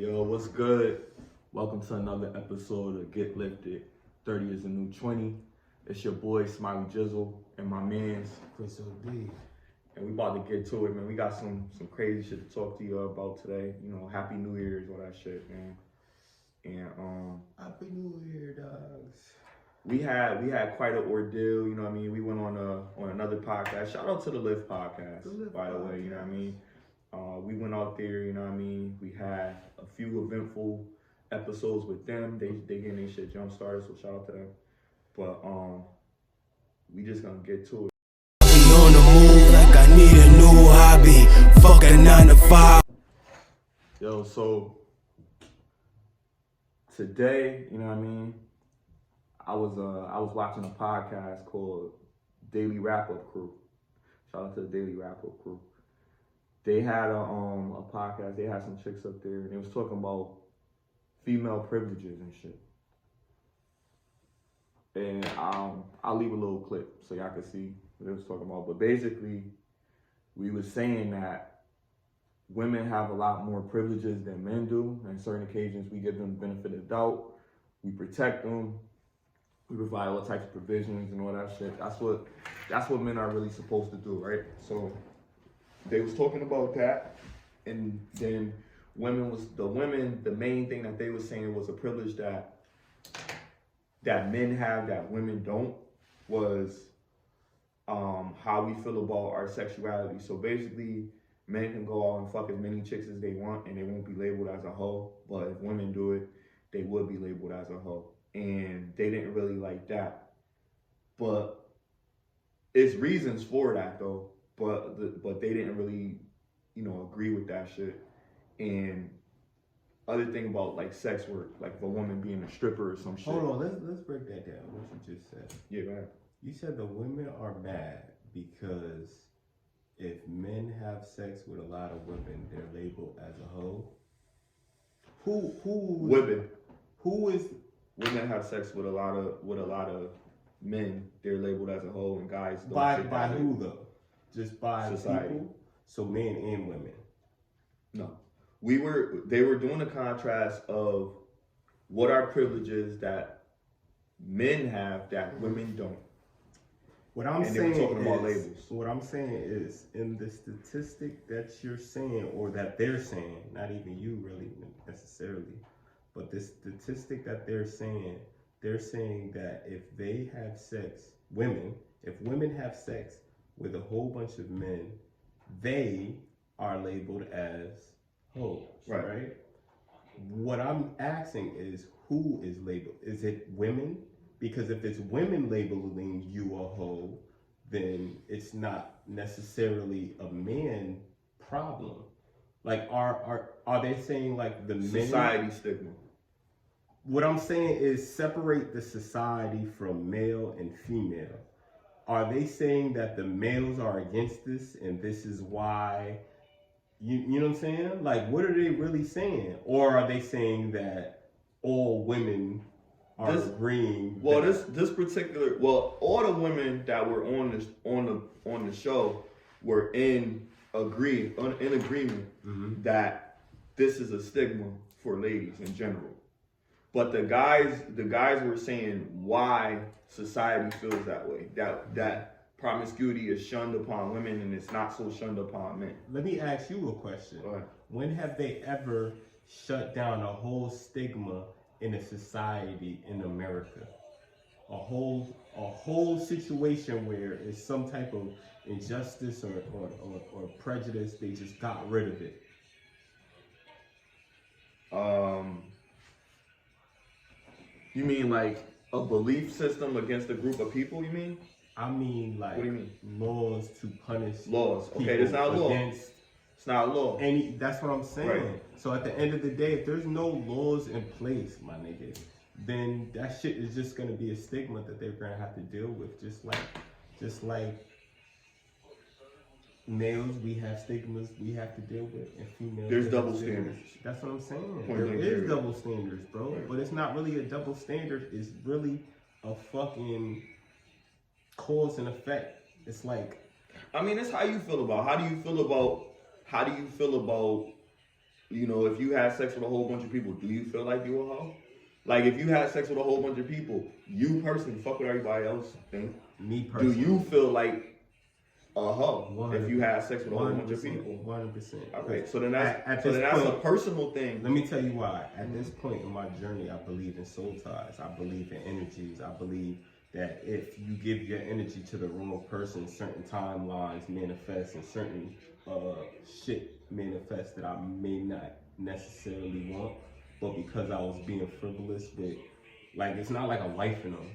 Yo, what's good? Welcome to another episode of Get Lifted. 30 is a new 20. It's your boy Smiley Jizzle and my man's crisxmasod. And we about to get to it, man. We got some crazy shit to talk to you about today. You know, Happy New Year's, all that shit, man. And Happy New Year, dogs. We had quite an ordeal, you know what I mean? We went on another podcast. Shout out to the Lyphr podcast, by the way, you know what I mean? We went out there, you know what I mean? We had a few eventful episodes with them. They getting their shit jump started, so shout out to them. But we just gonna get to it. We on the move like I need a new hobby. Fuck a 9 to 5. Yo, so today, you know what I mean? I was watching a podcast called Daily Wrap Up Crew. Shout out to the Daily Wrap Up Crew. They had a podcast. They had some chicks up there, and they was talking about female privileges and shit. And I'll leave a little clip so y'all can see what they was talking about. But basically, we was saying that women have a lot more privileges than men do. On certain occasions, we give them the benefit of the doubt. We protect them. We provide all types of provisions and all that shit. That's what men are really supposed to do, right? So they was talking about that, and then the main thing that they was saying was a privilege that men have that women don't was how we feel about our sexuality. So basically, men can go out and fuck as many chicks as they want, and they won't be labeled as a hoe. But if women do it, they would be labeled as a hoe. And they didn't really like that. But it's reasons for that though. But they didn't really, agree with that shit. And other thing about like sex work, like if a woman being a stripper or some shit. Hold on, let's break that down. What you just said. Yeah, go ahead. You said the women are mad because if men have sex with a lot of women, they're labeled as a hoe. Women have sex with a lot of men. They're labeled as a hoe, and guys don't. By who though? Just by society. People? So men and women. No, they were doing a contrast of what are privileges that men have that women don't. What I'm saying is, in the statistic that you're saying, or that they're saying, not even you really necessarily, but the statistic that they're saying that if they have sex, if women have sex with a whole bunch of men, they are labeled as hoes, right? What I'm asking is, who is labeled? Is it women? Because if it's women labeling you a hoe, then it's not necessarily a man problem. Like, are they saying like the society stigma? What I'm saying is separate the society from male and female. Are they saying that the males are against this and this is why? You know what I'm saying? Like, what are they really saying? Or are they saying that all women are agreeing? Well, all the women that were on the show were in agreement mm-hmm. that this is a stigma for ladies in general. But the guys were saying why society feels that way. That promiscuity is shunned upon women and it's not so shunned upon men. Let me ask you a question. When have they ever shut down a whole stigma in a society in America? A whole situation where it's some type of injustice or prejudice, they just got rid of it. You mean like a belief system against a group of people, you mean? I mean like, what do you mean? Laws to punish laws. Okay, that's not law. It's not law. That's what I'm saying. Right. So at the end of the day, if there's no laws in place, my nigga, then that shit is just gonna be a stigma that they're gonna have to deal with. Just like males, we have stigmas we have to deal with, and females. There's double standards. That's what I'm saying. There is double standards, bro. Right. But it's not really a double standard. It's really a fucking cause and effect. It's like, I mean, it's how you feel about. How do you feel about you know, if you had sex with a whole bunch of people, do you feel like you a hoe? Like, if you had sex with a whole bunch of people, you personally fuck with everybody else. Think. Me personally. Do you feel like a hoe if you had sex with a whole 100%, bunch of people? 100%. Okay, so then that's at so this then that's point, a personal thing. Let me tell you why. At this point in my journey, I believe in soul ties. I believe in energies. I believe that if you give your energy to the wrong person, certain timelines manifest and certain shit manifest that I may not necessarily want. But because I was being frivolous with, like, it's not like a life in them.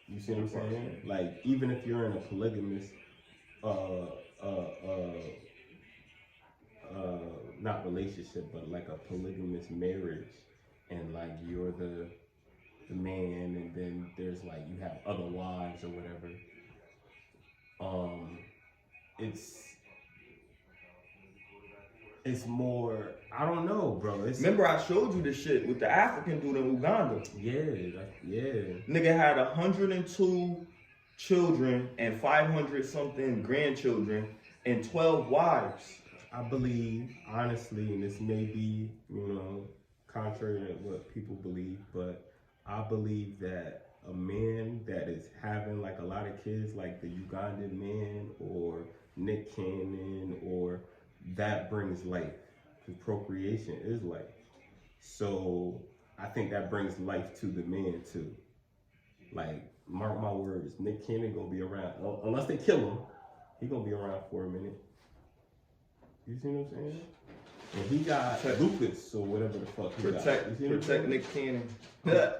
You see what I'm saying? Like, even if you're in a polygamous, not relationship, but like a polygamous marriage, and like you're the man, and then there's like you have other wives or whatever. It's more, I don't know, bro. Remember I showed you the shit with the African dude in Uganda. Yeah. Nigga had 102 children and 500 something grandchildren and 12 wives. I believe, honestly, and this may be, contrary to what people believe, but I believe that a man that is having like a lot of kids, like the Ugandan Man or Nick Cannon, or that brings life. Because procreation is life. So I think that brings life to the man too. Like, mark my words, Nick Cannon gonna be around, unless they kill him, he gonna be around for a minute. You see what I'm saying? And he got lupus or whatever the fuck he protect Nick Cannon.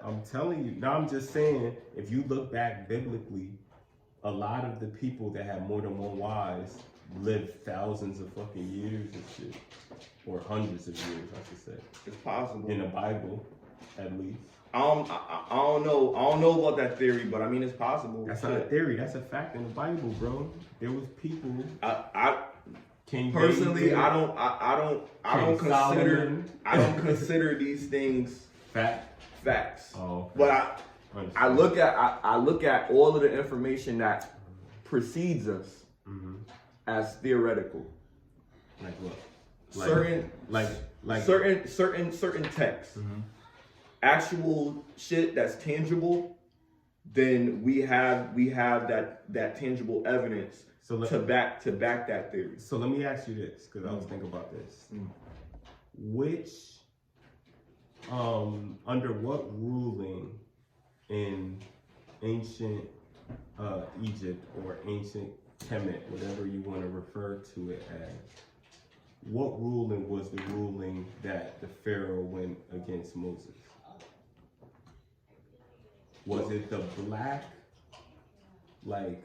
I'm telling you. Now I'm just saying, if you look back biblically, a lot of the people that had more than one wives lived thousands of fucking years and shit. Or hundreds of years, I should say. It's possible. In the Bible, at least. I don't know about that theory, but I mean it's possible. That's not a theory, that's a fact in the Bible, bro. There was people. Personally, I don't consider these things facts. Oh, but I look at all of the information that precedes us as theoretical. Like what? Certain texts. Actual shit that's tangible, then we have that tangible evidence to back that theory. So let me ask you this, because I was thinking about this. Which, under what ruling in ancient Egypt or ancient Kemet, whatever you want to refer to it as, what ruling was the ruling that the Pharaoh went against Moses? Was it the black, like,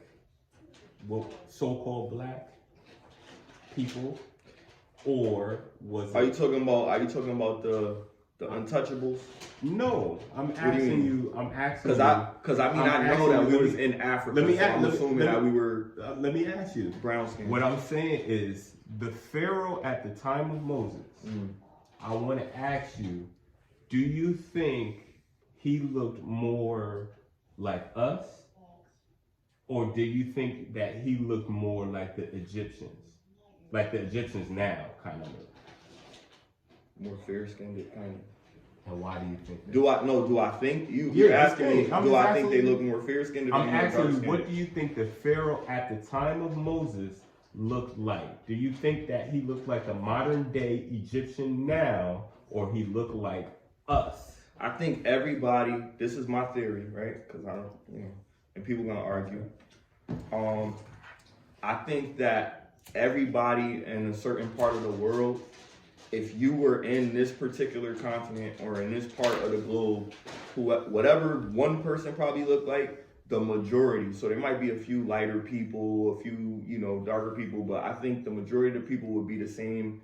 what so-called black people, or was Are you talking about the untouchables? No, I'm asking you. Because I know that we was in Africa. I'm assuming that we were. Let me ask you. Brown skin. What I'm saying is the Pharaoh at the time of Moses. I want to ask you: do you think he looked more like us, or do you think that he looked more like the Egyptians now, kind of look? More fair-skinned, kind of. And why do you think that? Do I think you're asking me? Do I think they look more fair-skinned? I'm asking you, what do you think the Pharaoh at the time of Moses looked like? Do you think that he looked like a modern day Egyptian now, or he looked like us? I think everybody. This is my theory, right? Because I don't, and people gonna argue. I think that everybody in a certain part of the world, if you were in this particular continent or in this part of the globe, whatever one person probably looked like, the majority. So there might be a few lighter people, a few, darker people, but I think the majority of the people would be the same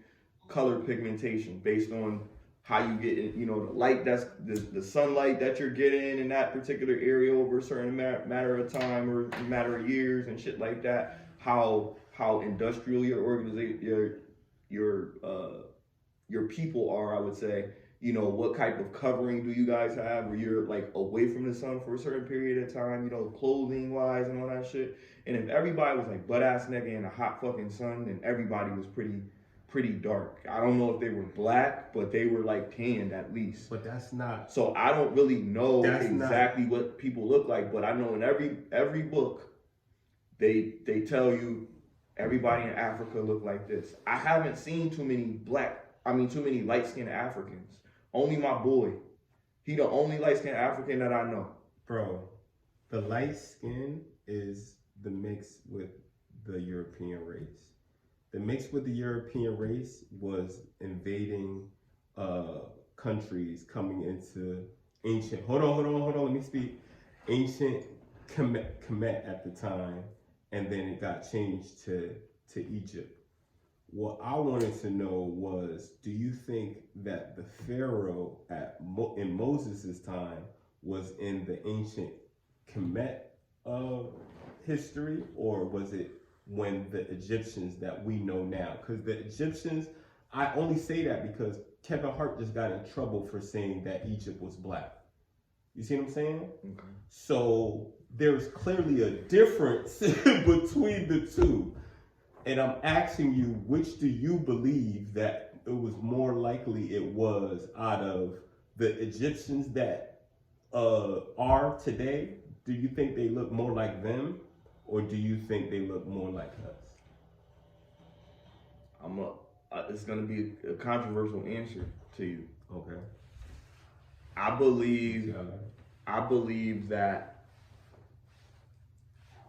color pigmentation based on how you get it, the light, that's the sunlight that you're getting in that particular area over a certain matter of time or matter of years and shit like that. How industrial your organization, your people are, I would say. What type of covering do you guys have where you're like away from the sun for a certain period of time, clothing wise and all that shit. And if everybody was like butt ass nigga in a hot fucking sun, then everybody was pretty pretty dark. I don't know if they were black, but they were like tanned at least. But that's not. So I don't really know That's exactly what people look like, but I know in every book they tell you everybody in Africa look like this. I haven't seen too many light-skinned Africans. Only my boy. He the only light-skinned African that I know. Bro, the light skin is the mix with the European race. The mix with the European race was invading countries coming into ancient, hold on, let me speak. Ancient Kemet at the time, and then it got changed to Egypt. What I wanted to know was, do you think that the Pharaoh in Moses' time was in the ancient Kemet history, or was it when the Egyptians that we know now? Because the Egyptians, I only say that because Kevin Hart just got in trouble for saying that Egypt was black. You see what I'm saying? Okay. So there's clearly a difference between the two. And I'm asking you, which do you believe that it was more likely it was out of the Egyptians that are today? Do you think they look more like them, or do you think they look more like us? It's gonna be a controversial answer to you. Okay. I believe that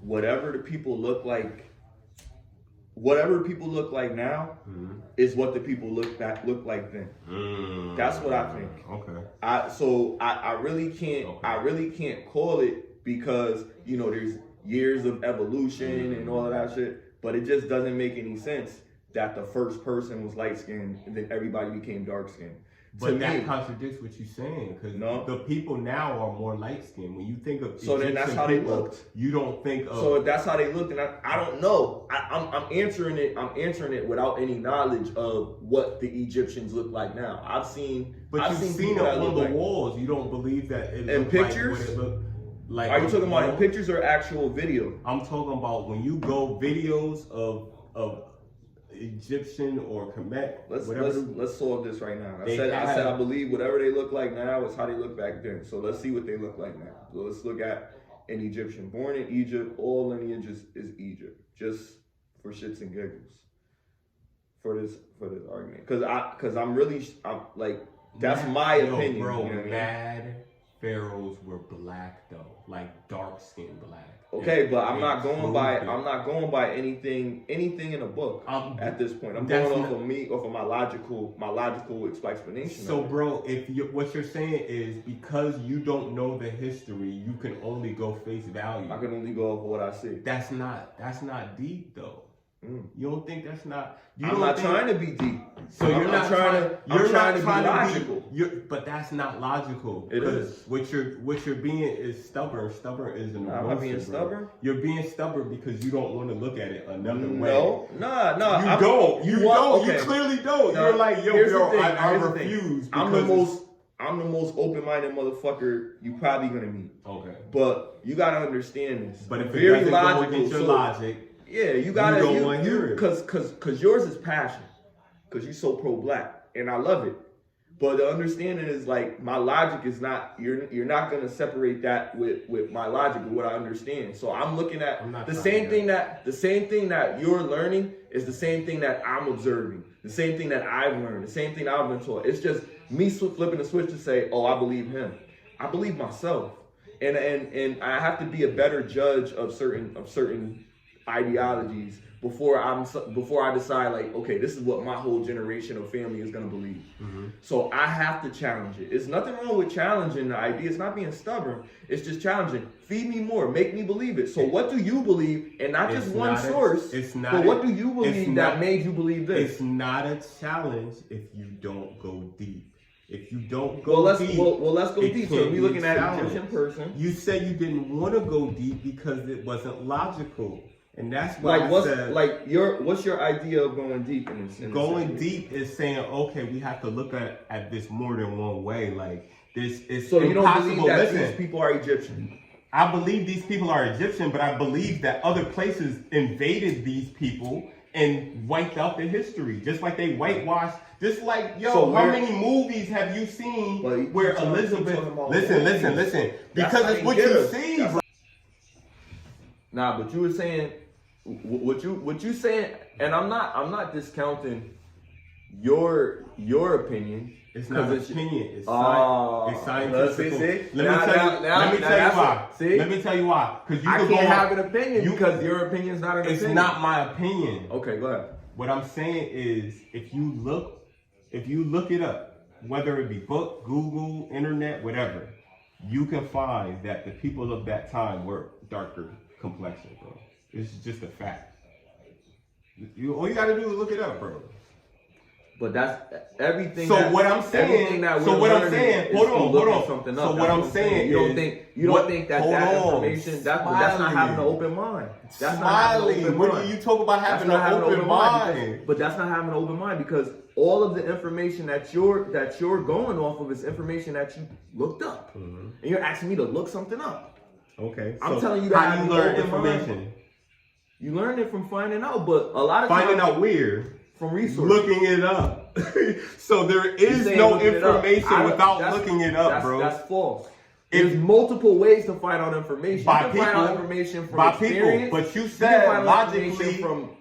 whatever people look like now is what the people look like then. That's what I think. Okay. I really can't call it, because there's years of evolution and all of that shit, but it just doesn't make any sense that the first person was light skinned and then everybody became dark skinned. But that contradicts what you're saying, because the people now are more light skinned. When you think of so then that's how they looked. You don't think of. So if that's how they looked, and I don't know. I'm answering it. I'm answering it without any knowledge of what the Egyptians look like now. I've seen it on the walls. You don't believe that it in pictures? Like what it looked like. Are you talking about in pictures or actual video? I'm talking about when you go videos of Egyptian or Kemet. Let's solve this right now. I said I believe whatever they look like now is how they look back then. So let's see what they look like now. So let's look at an Egyptian born in Egypt. All lineage is Egypt, just for shits and giggles. For this argument, because I'm like, that's my opinion. Bro, you know mad pharaohs were black though, like dark skinned black. Okay, but I'm not going by anything in a book at this point. I'm going off of my logical explanation. So, bro, what you're saying is because you don't know the history, you can only go face value. I can only go off of what I see. That's not deep though. You don't think that's not? I'm not trying to be deep. So you're not trying to be logical. But that's not logical. It is. What you're being is stubborn. Stubborn is an emotion. Am I being stubborn? You're being stubborn because you don't want to look at it another way. No. You don't. Okay. You clearly don't. No, you're like, I refuse. I'm the most open-minded motherfucker you probably gonna meet. Okay. But you gotta understand this. But if very it doesn't logical, go against your logic. Yeah, you gotta. You don't want to hear it. Cause yours is passion. Cause you're so pro-black, and I love it. But the understanding is like my logic is not. You're not gonna separate that with my logic with what I understand. So I'm looking at the same thing that you're learning is the same thing that I'm observing. The same thing that I've learned. The same thing I've been taught. It's just me flipping the switch to say, oh, I believe him. I believe myself, and I have to be a better judge of certain ideologies before I decide like, okay, this is what my whole generation of family is gonna believe. So I have to challenge it. It's nothing wrong with challenging the idea. It's not being stubborn. It's just challenging. Feed me more. Make me believe it. So what do you believe? And not just one source. But what do you believe that made you believe this? It's not a challenge if you don't go deep. If you don't go deep, let's go deep. So we're looking at an Egyptian person. You said you didn't want to go deep because it wasn't logical. And that's why what's your idea of going deep in this? Going deep is saying, okay, we have to look at this more than one way. Like this is so you impossible. don't believe that these people are Egyptian? I believe these people are Egyptian, but I believe that other places invaded these people and wiped out the history, just like they whitewashed. Just like, yo, So how many movies have you seen where Elizabeth? Listen. Because it's what you see, bro. Nah, but you were saying what you saying, and I'm not discounting your opinion. It's not an opinion. It's scientific. Let me tell you why. Because I can't have an opinion because your opinion is not an opinion. It's not my opinion. Okay, go ahead. What I'm saying is, if you look it up, whether it be book, Google, internet, whatever, you can find that the people of that time were darker complexion, bro. It's just a fact. All you gotta do is look it up, bro. But that's everything. So what I'm saying. Hold on. Something so up. what I'm saying you don't think that information. That's not having an open mind. That's Smiley. When do you talk about having an open mind? But that's not having an open mind because all of the information that you're going off of is information that you looked up, and you're asking me to look something up. Okay. I'm telling you that how you learn information. You learn it from finding out, but a lot of finding times, out where. From resources. Looking it up. So there is no information without looking it up, bro. That's false. There's multiple ways to find out information. By you can people, find out information from by experience. people. But you said logically, from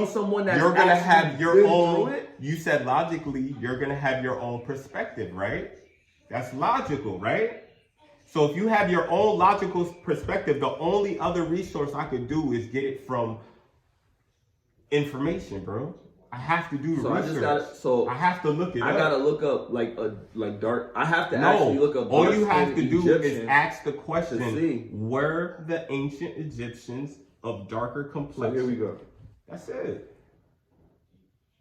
someone that's you're gonna have your own. It. You said logically, you're gonna have your own perspective, right? That's logical, right? So if you have your own logical perspective, the only other resource I could do is get it from information, bro. I have to do research. I have to look it up. I gotta look up like dark. I have to actually look up. All you have to do is ask the question: to see. were the ancient Egyptians of darker complexion? So here we go. That's it.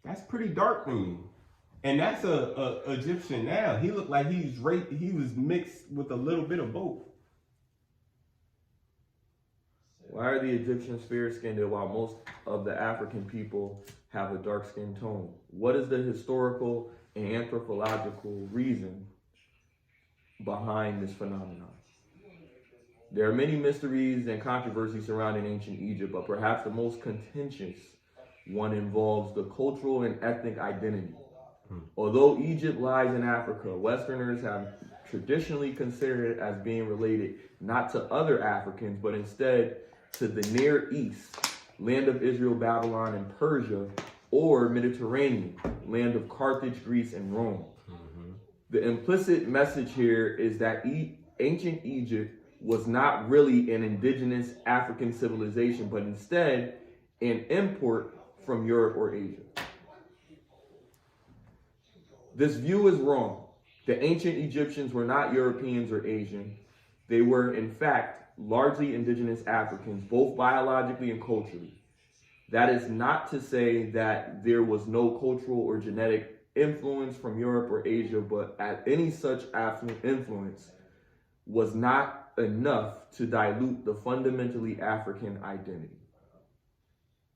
That's pretty dark to me. And that's a Egyptian now. He looked like he was mixed with a little bit of both. Why are the Egyptians fair-skinned while most of the African people have a dark skin tone? What is the historical and anthropological reason behind this phenomenon? There are many mysteries and controversies surrounding ancient Egypt, but perhaps the most contentious one involves the cultural and ethnic identity. Although Egypt lies in Africa, Westerners have traditionally considered it as being related not to other Africans, but instead to the Near East, land of Israel, Babylon, and Persia, or Mediterranean, land of Carthage, Greece, and Rome. The implicit message here is that ancient Egypt was not really an indigenous African civilization, but instead an import from Europe or Asia. This view is wrong. The ancient Egyptians were not Europeans or Asian. They were, in fact, largely indigenous Africans, both biologically and culturally. That is not to say that there was no cultural or genetic influence from Europe or Asia, but any such influence was not enough to dilute the fundamentally African identity.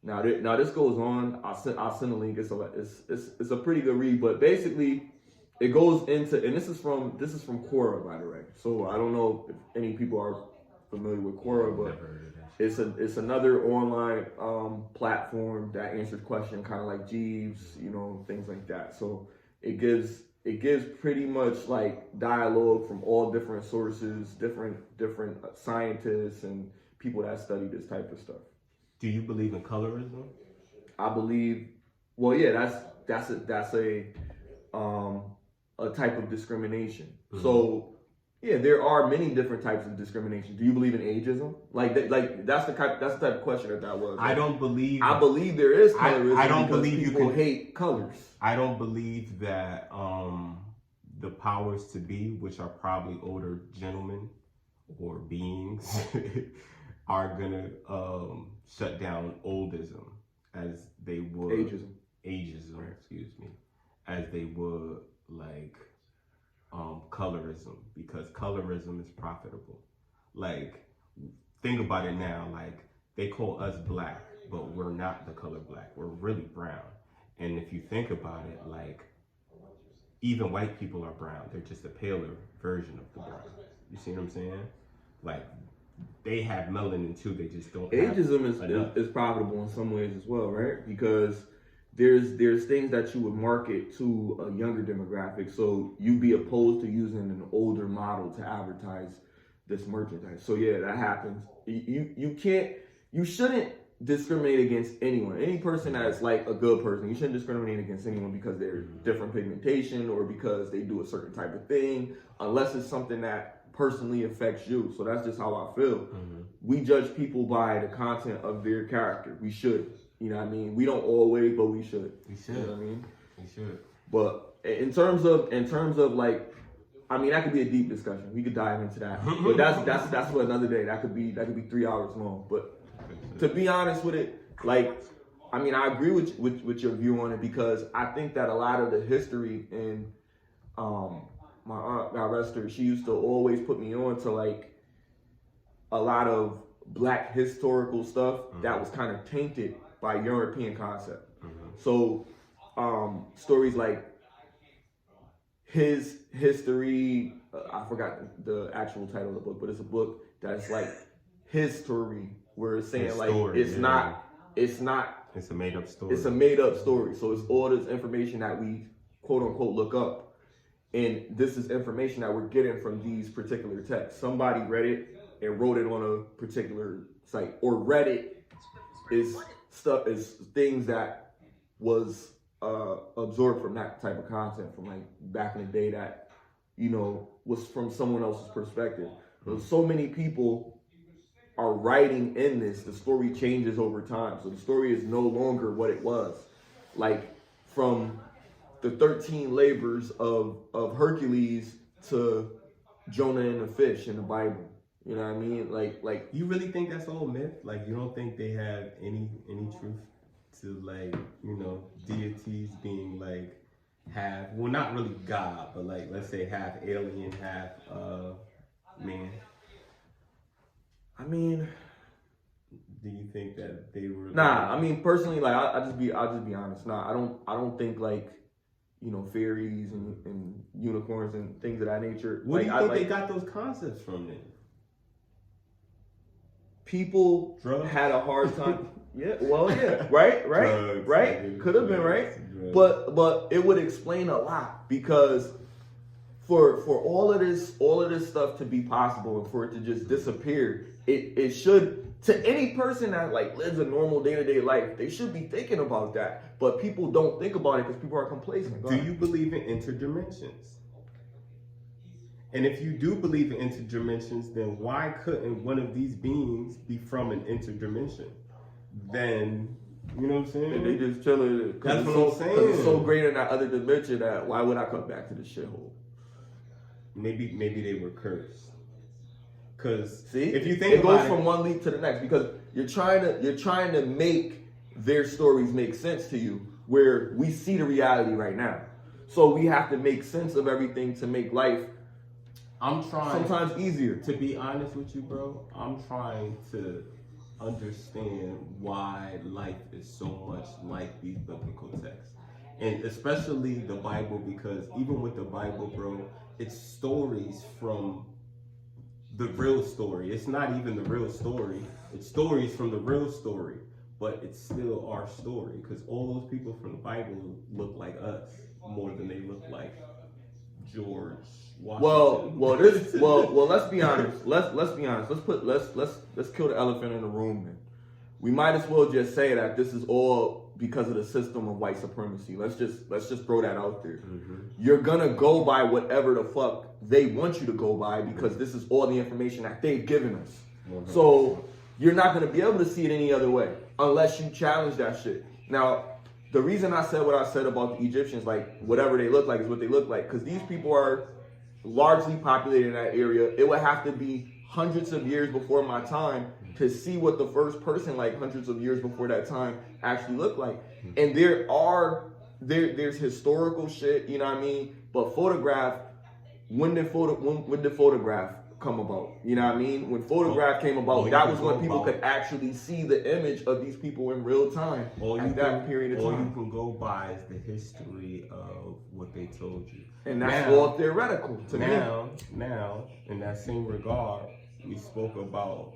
Now this goes on. I'll send a link. It's a pretty good read, but basically it goes into, and this is from Quora, by the way. So I don't know if any people are familiar with Quora, but it's another online platform that answers questions, kind of like Jeeves, things like that. So it gives pretty much like dialogue from all different sources, different scientists and people that study this type of stuff. Do you believe in colorism? I believe. Well, yeah, that's a type of discrimination. Mm-hmm. So. Yeah, there are many different types of discrimination. Do you believe in ageism? That's the type of question that was. I don't believe. I believe there is colorism. I don't believe people hate colors. I don't believe that the powers to be, which are probably older gentlemen or beings, are gonna shut down oldism as they would ageism. Excuse me, as they would like. Colorism, because colorism is profitable. Like, think about it now. Like, they call us black, but we're not the color black. We're really brown. And if you think about it, like, even white people are brown. They're just a paler version of the brown. You see what I'm saying? Like, they have melanin too. They just don't. Ageism is profitable in some ways as well, right? Because there's things that you would market to a younger demographic, so you'd be opposed to using an older model to advertise this merchandise. So yeah, that happens. You shouldn't discriminate against anyone. Any person that's like a good person, you shouldn't discriminate against anyone because they're different pigmentation or because they do a certain type of thing, unless it's something that personally affects you. So that's just how I feel. We judge people by the content of their character. We should. You know what I mean? We don't always, but we should. We should. You know what I mean? We should. But in terms of like, I mean, that could be a deep discussion. We could dive into that. But that's for another day. That could be 3 hours long. But to be honest with it, like, I mean, I agree with your view on it, because I think that a lot of the history, and my aunt, God rest her, she used to always put me on to like a lot of Black historical stuff that was kind of tainted by European concept. So stories like his history, I forgot the actual title of the book, but it's a book that's like his story, where it's saying like it's not it's a made up story. It's a made up story. So it's all this information that we quote unquote look up, and this is information that we're getting from these particular texts. Somebody read it and wrote it on a particular site, or Reddit is things that was absorbed from that type of content from like back in the day that, you know, was from someone else's perspective. But so many people are writing in this. The story changes over time, so the story is no longer what it was. Like from the 13 labors of Hercules to Jonah and the fish in the Bible. You know what I mean? Like you really think that's all myth? Like you don't think they have any truth to, like, you know, deities being like half, well, not really God, but like, let's say half alien, half man? I mean, do you think that they were? Nah, I mean personally, like I'll just be honest. Nah, I don't think like, you know, fairies and unicorns and things of that nature. Where like, do you think they got those concepts from then? People had a hard time. Yeah, well, yeah, right, Drugs, right. Could have been right, but it would explain a lot, because for all of this stuff to be possible and for it to just disappear, it should, to any person that like lives a normal day-to-day life, they should be thinking about that. But people don't think about it because people are complacent. Do you believe in interdimensions? And if you do believe in interdimensions, then why couldn't one of these beings be from an interdimension? Then, you know what I'm saying? They just chilling. That's what I'm saying. Because it's so great in that other dimension that why would I come back to the shithole? Maybe they were cursed. Because see, if you think it goes from one leap to the next, because you're trying to make their stories make sense to you, where we see the reality right now. So we have to make sense of everything to make life. I'm trying sometimes easier. To be honest with you, bro, I'm trying to understand why life is so much like these biblical texts. And especially the Bible, because even with the Bible, bro, it's stories from the real story. It's not even the real story. It's stories from the real story. But it's still our story, because all those people from the Bible look like us more than they look like George Washington. Well, let's be honest. Let's be honest. Let's kill the elephant in the room. Then we might as well just say that this is all because of the system of white supremacy. Let's just throw that out there. You're gonna go by whatever the fuck they want you to go by, because this is all the information that they've given us. 100%. So you're not gonna be able to see it any other way unless you challenge that shit. Now, the reason I said what I said about the Egyptians, like whatever they look like is what they look like, because these people are largely populated in that area. It would have to be hundreds of years before my time to see what the first person like hundreds of years before that time actually looked like. And there's historical shit, you know what I mean? But photograph, when did photograph come about? You know what I mean? When photograph came about, that was when people could actually see the image of these people in real time at that period of time. All you can go by is the history of what they told you. And that's all theoretical to me. Now, in that same regard, We spoke about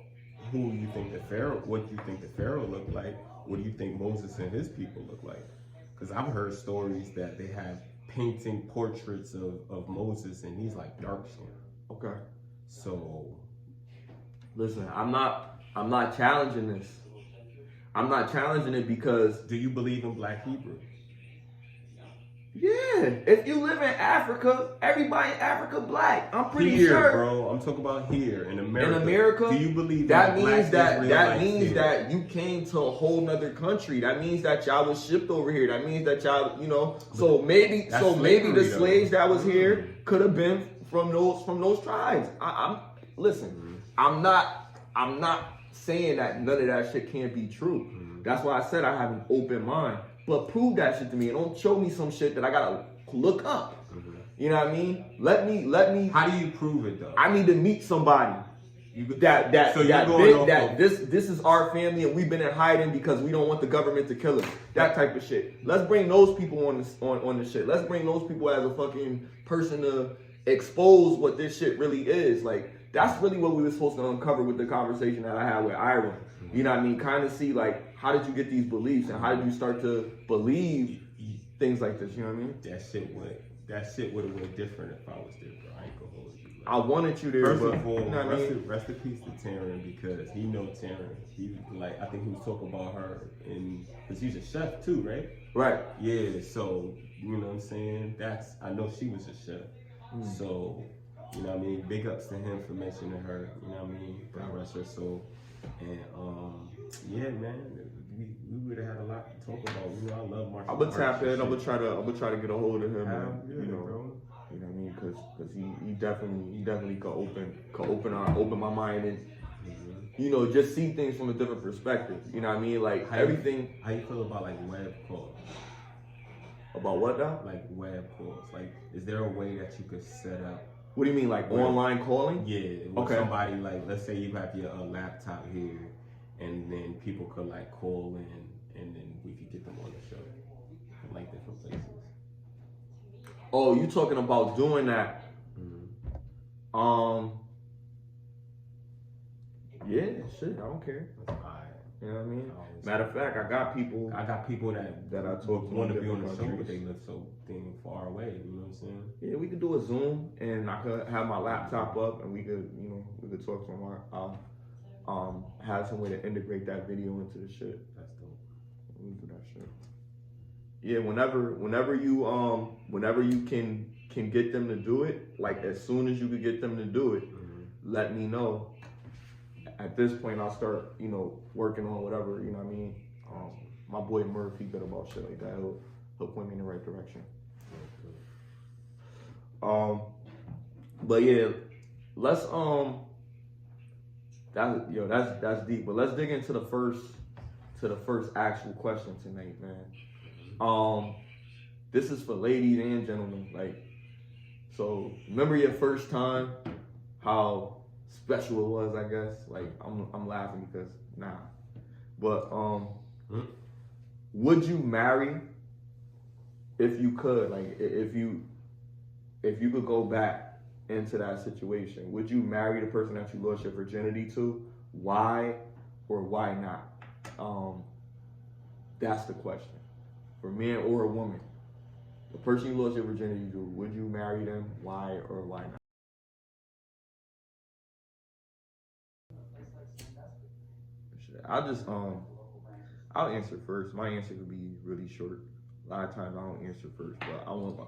who you think the Pharaoh, what you think the Pharaoh looked like. What do you think Moses and his people look like? Because I've heard stories that they have painting portraits of Moses and he's like dark skinned. Okay. So listen, I'm not challenging this. I'm not challenging it because do you believe in Black Hebrew? yeah, if you live in Africa, everybody in Africa black. I'm pretty here, sure, bro. I'm talking about here in America. In America, do you believe that in means Black that means here? that you came to a whole nother country. That means that y'all was shipped over here. That means that y'all, so maybe the slaves that was here could have been from those tribes. Listen, I'm not saying that none of that shit can't be true. That's why I said I have an open mind. But prove that shit to me and don't show me some shit that I gotta look up. You know what I mean? Let me. How do you prove it though? I need to meet somebody this is our family and we've been in hiding because we don't want the government to kill us. That type of shit. Let's bring those people on the shit. Let's bring those people as a fucking person to expose what this shit really is. Like that's really what we were supposed to uncover with the conversation that I had with Ira. You know what I mean? Kind of see like how did you get these beliefs and how did you start to believe things like this? You know what I mean? That shit would have went different if I was there, bro. I ain't gonna hold you. I wanted you there, First but of all, you know what I mean? rest in peace to Taryn because he know Taryn. He I think he was talking about her because he's a chef too, right? Right. Yeah. So you know what I'm saying? I know she was a chef. So you know what I mean? Big ups to him for mentioning her. You know what I mean? God rest her soul. And yeah, man, we would have had a lot to talk about. You know, I love martial arts. I'm gonna tap in. I'm gonna try to get a hold of him. Bro. You know what I mean? Because he definitely could open my mind and just see things from a different perspective. You know what I mean? Like everything. How you feel about like web calls? About what now? Like web calls. Like, is there a way that you could set up? What do you mean, like online calling? Yeah. Okay. Somebody like, let's say you have your laptop here, and then people could like call in, and then we could get them on the show from like different places. Oh, you talking about doing that? Yeah, shit. I don't care. You know what I mean? Matter of fact, I got people that I talk to want to be on the show, but they live so damn far away. You know what I'm saying? Yeah, we could do a Zoom, and I could have my laptop up, and we could talk somewhere. Have some way to integrate that video into the shit. That's dope. We do that shit. Yeah, whenever you can get them to do it, like as soon as you could get them to do it, let me know. At this point, I'll start, working on whatever, you know what I mean? My boy Murphy good about shit like that. He'll point me in the right direction. But yeah, let's that's deep. But let's dig into the first actual question tonight, man. This is for ladies and gentlemen. Like, so remember your first time? How special it was, I guess. Like I'm laughing because but would you marry if you could? Like if you could go back into that situation, would you marry the person that you lost your virginity to? Why or why not? That's the question. For man or a woman, the person you lost your virginity to, would you marry them? Why or why not? I'll answer first. My answer could be really short. A lot of times I don't answer first, but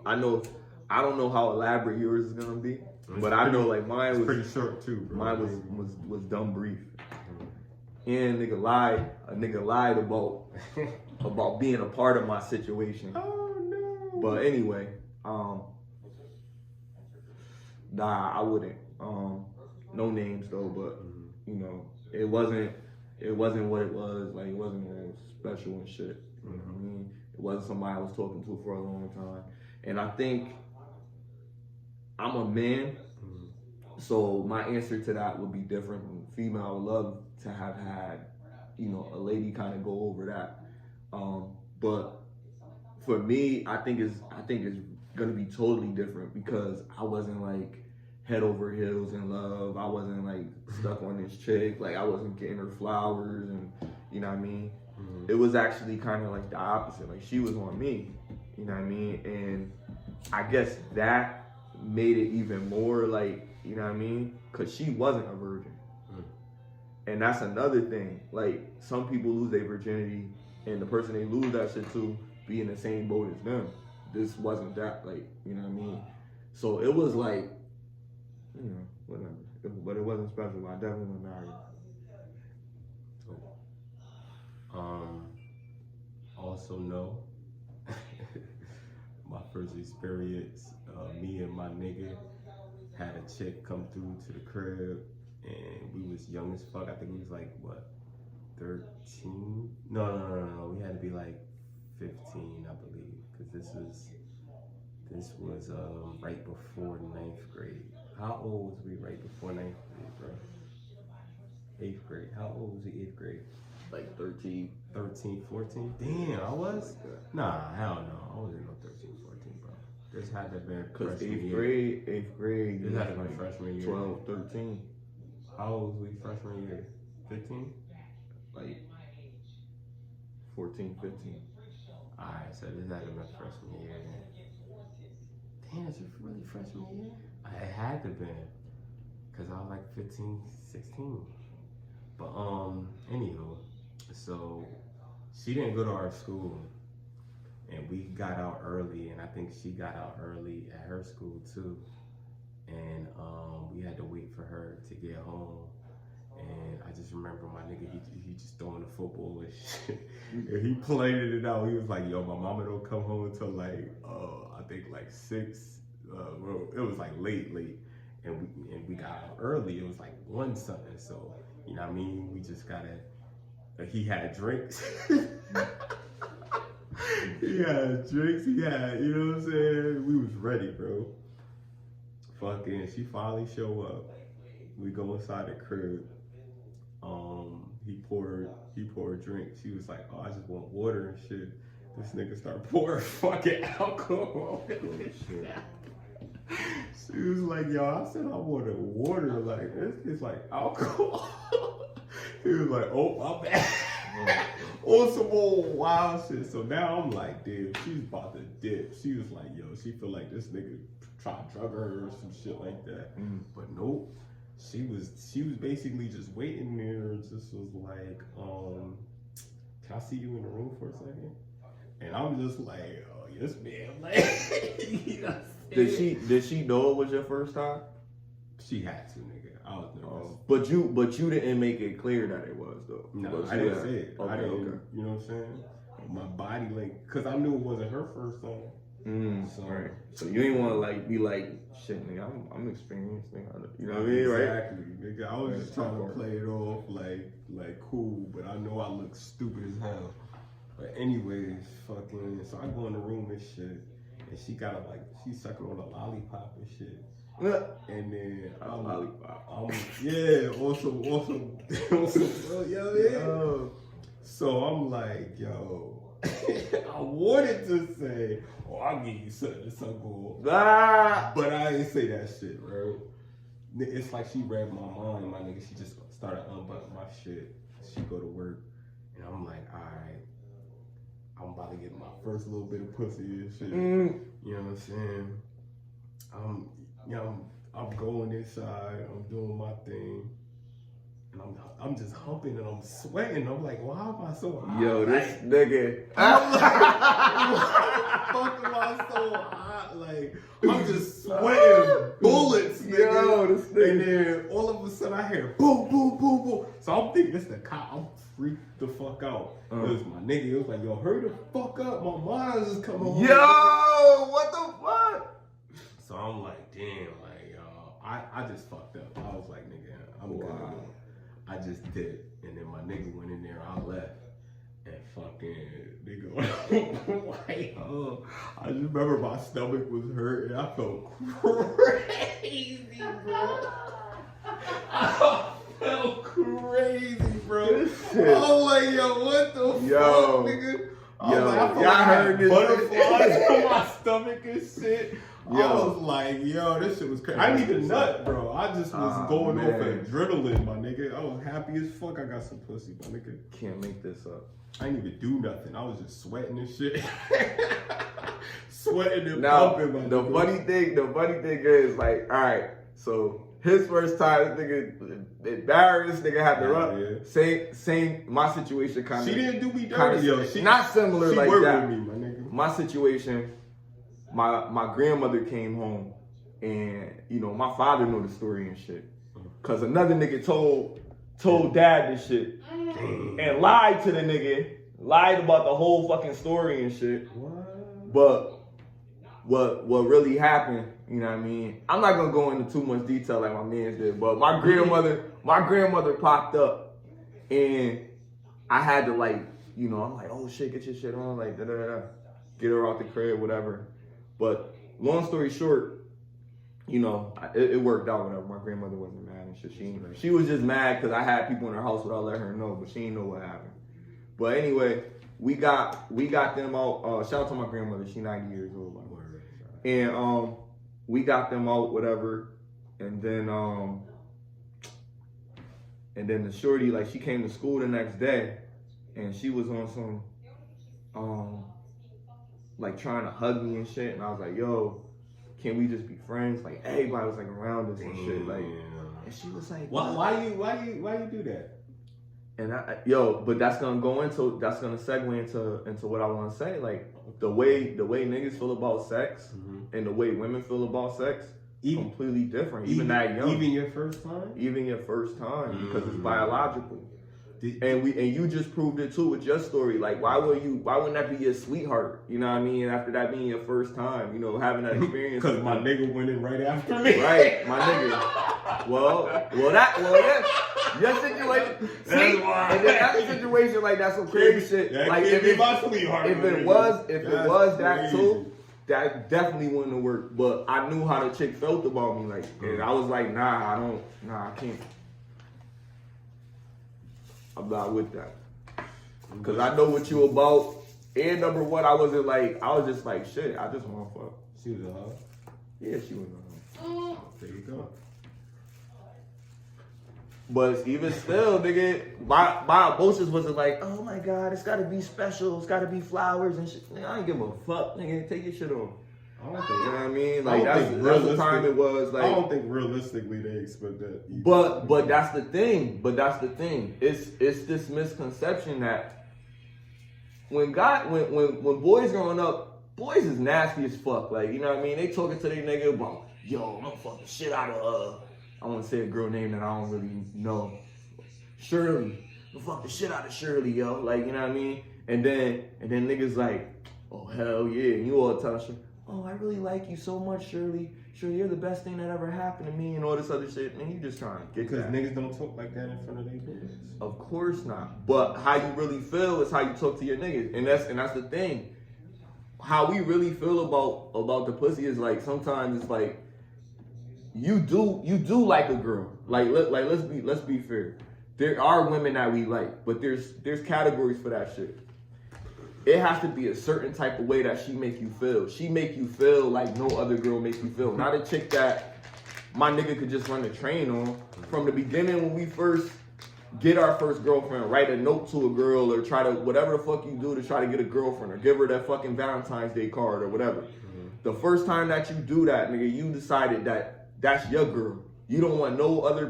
I don't know how elaborate yours is gonna be, but I know like mine was pretty short too, bro. Mine was dumb brief. And a nigga lied about being a part of my situation. Oh no. But anyway, I wouldn't. No names though, but it wasn't what it was. Like, it wasn't all special and shit. You know what I mean? It wasn't somebody I was talking to for a long time. And I think I'm a man, so my answer to that would be different. Female, I would love to have had, a lady kind of go over that. But for me, I think it's gonna be totally different because I wasn't like head over heels in love. I wasn't like stuck on this chick. Like I wasn't getting her flowers and you know what I mean? Mm-hmm. It was actually kind of like the opposite. Like she was on me, you know what I mean? And I guess that made it even more like, you know what I mean? Cause she wasn't a virgin. Mm-hmm. And that's another thing. Like some people lose their virginity and the person they lose that shit to be in the same boat as them. This wasn't that, like, you know what I mean? So it was like, you know, whatever. But it wasn't special. I definitely was married. Also know, my first experience, me and my nigga had a chick come through to the crib, and we was young as fuck. I think we was like, what, 13? No. We had to be like 15, I believe, because this was right before 9th grade. How old was we right before 9th grade, bro? 8th grade. How old was the 8th grade? Like 13. 13, 14? Damn, I was? Nah, hell no. I wasn't no 13, 14, bro. This had to have been freshman year. 8th grade. This had to have been freshman year. 12, 13. How old was we freshman year? 15? Like 14, 15. Alright, so this had to have been freshman year. Damn, is it really freshman year? It had to have been. Because I was like 15, 16. But, anywho, so she didn't go to our school. And we got out early, and I think she got out early at her school too. And we had to wait for her to get home. And I just remember my nigga, he just throwing the football and shit. And he played it out. He was like, yo, my mama don't come home until like, I think like 6. Well, it was like late. And we got out early. It was like 1 something. So, you know what I mean? We just gotta, he had drinks. He had drinks, you know what I'm saying? We was ready, bro. Fucking, she finally show up. We go inside the crib. He poured a drink. She was like, oh, I just want water and shit. This nigga started pouring fucking alcohol. Oh, shit. She was like, yo, I said I wanted water. Like, it's like alcohol. He was like, oh, my bad. On some old wild shit. So now I'm like, damn, she's about to dip. She was like, yo, she feel like this nigga tried to drug her or some shit like that. Mm. But nope. She was basically just waiting there. Just was like, can I see you in the room for a second? And I'm just like, oh, yes, man. Like, you know, did she know it was your first time? She had to, nigga. I was nervous. But you didn't make it clear that it was though. No, I didn't say it. Okay, okay. You know what I'm saying? My body like, cause I knew it wasn't her first time. So, right. So you ain't want to like be like, shit, nigga, I'm experienced, nigga. You know what I mean, right? Exactly, nigga. I was just trying to play it off like cool, but I know I look stupid as hell. But anyways, fucking. So I go in the room and shit, and she got she's sucking on a lollipop and shit. And then awesome. Yeah. So I'm like, yo, I wanted to say, oh, I'll give you something to suck on. But I didn't say that shit, bro. It's like she read my mind, my nigga. She just started unbuttoning my shit. She go to work, and I'm like, all right, I'm about to get my first little bit of pussy and shit. You know what I'm saying? I'm going inside, I'm doing my thing, and I'm just humping and I'm sweating. I'm like, why am I so hot? Yo, this nigga. I'm like, why the fuck am I so hot? Like, I'm just sweating bullets, nigga. Yo, this nigga. And then all of a sudden I hear boom, boom, boom, boom. So I'm thinking it's the cop. I'm freaked the fuck out. It was my nigga. It was like, yo, hurry the fuck up. My mind's just coming home. Yo, what the fuck? So I'm like, damn, like, I just fucked up. I was like, nigga, I'm good. I just did. And then my nigga went in there, I left. And fucking, nigga, like, I just remember my stomach was hurt and I felt crazy, bro. I felt crazy, bro. I was like, yo, what the fuck, nigga? I was like, I felt like I had butterflies on my stomach and shit. I was like, yo, this shit was crazy. I didn't even nut, bro. I just was going off adrenaline, my nigga. I was happy as fuck. I got some pussy, my nigga. Can't make this up. I didn't even do nothing. I was just sweating and shit. Sweating and pumping, my the nigga. The funny thing is, like, all right, so his first time, this nigga embarrassed, nigga had to run. Yeah. Same. My situation kind of. She didn't do me dirty, yo. Not similar she like worked that. With me, my nigga. My situation, my grandmother came home, and you know my father know the story and shit, cause another nigga told dad this shit, and lied to the nigga, lied about the whole fucking story and shit. What? But what really happened, you know what I mean? I'm not gonna go into too much detail like my man did, but my grandmother popped up, and I had to like, you know, I'm like, oh shit, get your shit on, like da da da, get her out the crib, whatever. But long story short, you know, it worked out, whatever. My grandmother wasn't mad and shit. She was just mad because I had people in her house without letting her know, but she didn't know what happened. But anyway, we got them out. Shout out to my grandmother. She 90 years old. And we got them out, whatever. And then the shorty, like, she came to school the next day, and she was on some like trying to hug me and shit. And I was like, yo, can we just be friends? Like, everybody was like around us and shit. Like, and she was like, why you do that? And but that's gonna segue into what I want to say. Like the way niggas feel about sex and the way women feel about sex, completely different. Even that young. Even your first time. Even your first time, because it's biological. And you just proved it too with your story. Like, why wouldn't that be your sweetheart? You know what I mean? After that being your first time, you know, having that experience. Because my nigga went in right after me. Right, my nigga. Yeah. Your situation. See, and then that's a situation like that's some crazy shit. That like if it was that too, that definitely wouldn't have worked. But I knew how the chick felt about me. Like, and I was like, I can't. I'm not with that. Cause I know what you about. And number one, I was just like, shit, I just want to fuck. She was a hug? Yeah, she was a hug. There you go. But even still, nigga, my emotions wasn't like, oh my God, it's gotta be special, it's gotta be flowers and shit. Nigga, I ain't give a fuck, nigga, take your shit on. I don't think, you know what I mean? Like, that's the time it was. Like, I don't think realistically they expect that either. But that's the thing. It's this misconception that when boys growing up, boys is nasty as fuck. Like, you know what I mean? They talking to their nigga about, yo, I'm gonna fuck the shit out of I want to say a girl name that I don't really know. Shirley. I'm gonna fuck the shit out of Shirley, yo. Like, you know what I mean? And then niggas like, oh hell yeah. And you all tell Shirley, oh, I really like you so much, Shirley. Shirley, you're the best thing that ever happened to me and all this other shit. And you just trying to get because niggas don't talk like that in front of their niggas. Of course not. But how you really feel is how you talk to your niggas. And that's the thing. How we really feel about the pussy is like sometimes it's like you do like a girl. Let's be fair. There are women that we like, but there's categories for that shit. It has to be a certain type of way that she make you feel. She make you feel like no other girl makes you feel. Not a chick that my nigga could just run the train on. From the beginning when we first get our first girlfriend, write a note to a girl or try to, whatever the fuck you do to try to get a girlfriend or give her that fucking Valentine's Day card or whatever. Mm-hmm. The first time that you do that, nigga, you decided that that's your girl. You don't want no other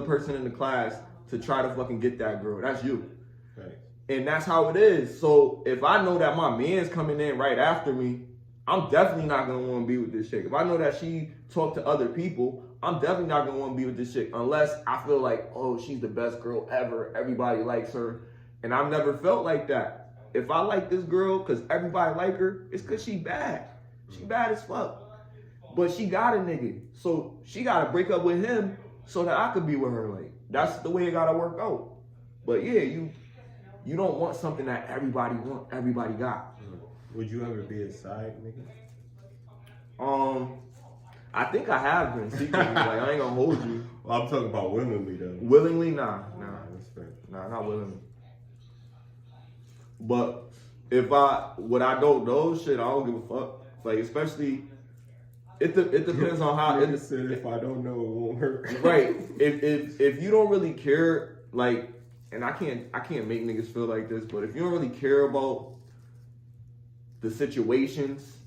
person in the class to try to fucking get that girl. That's you. Right. And that's how it is. So if I know that my man's coming in right after me, I'm definitely not gonna want to be with this chick. If I know that she talked to other people, I'm definitely not gonna want to be with this chick unless I feel like, oh, she's the best girl ever. Everybody likes her. And I've never felt like that. If I like this girl because everybody like her, it's because she bad. She bad as fuck. But she got a nigga. So she got to break up with him so that I could be with her. Like, that's the way it got to work out. But yeah, you don't want something that everybody got. Would you ever be a side nigga? I think I have been secretly. Like, I ain't gonna hold you. Well, I'm talking about willingly though. Willingly, nah. That's fair. Nah, not willingly. But if what I don't know, shit, I don't give a fuck. Like, especially It depends on how. Nigga said if I don't know, it won't hurt. Right. If you don't really care, like, and I can't make niggas feel like this, but if you don't really care about the situations,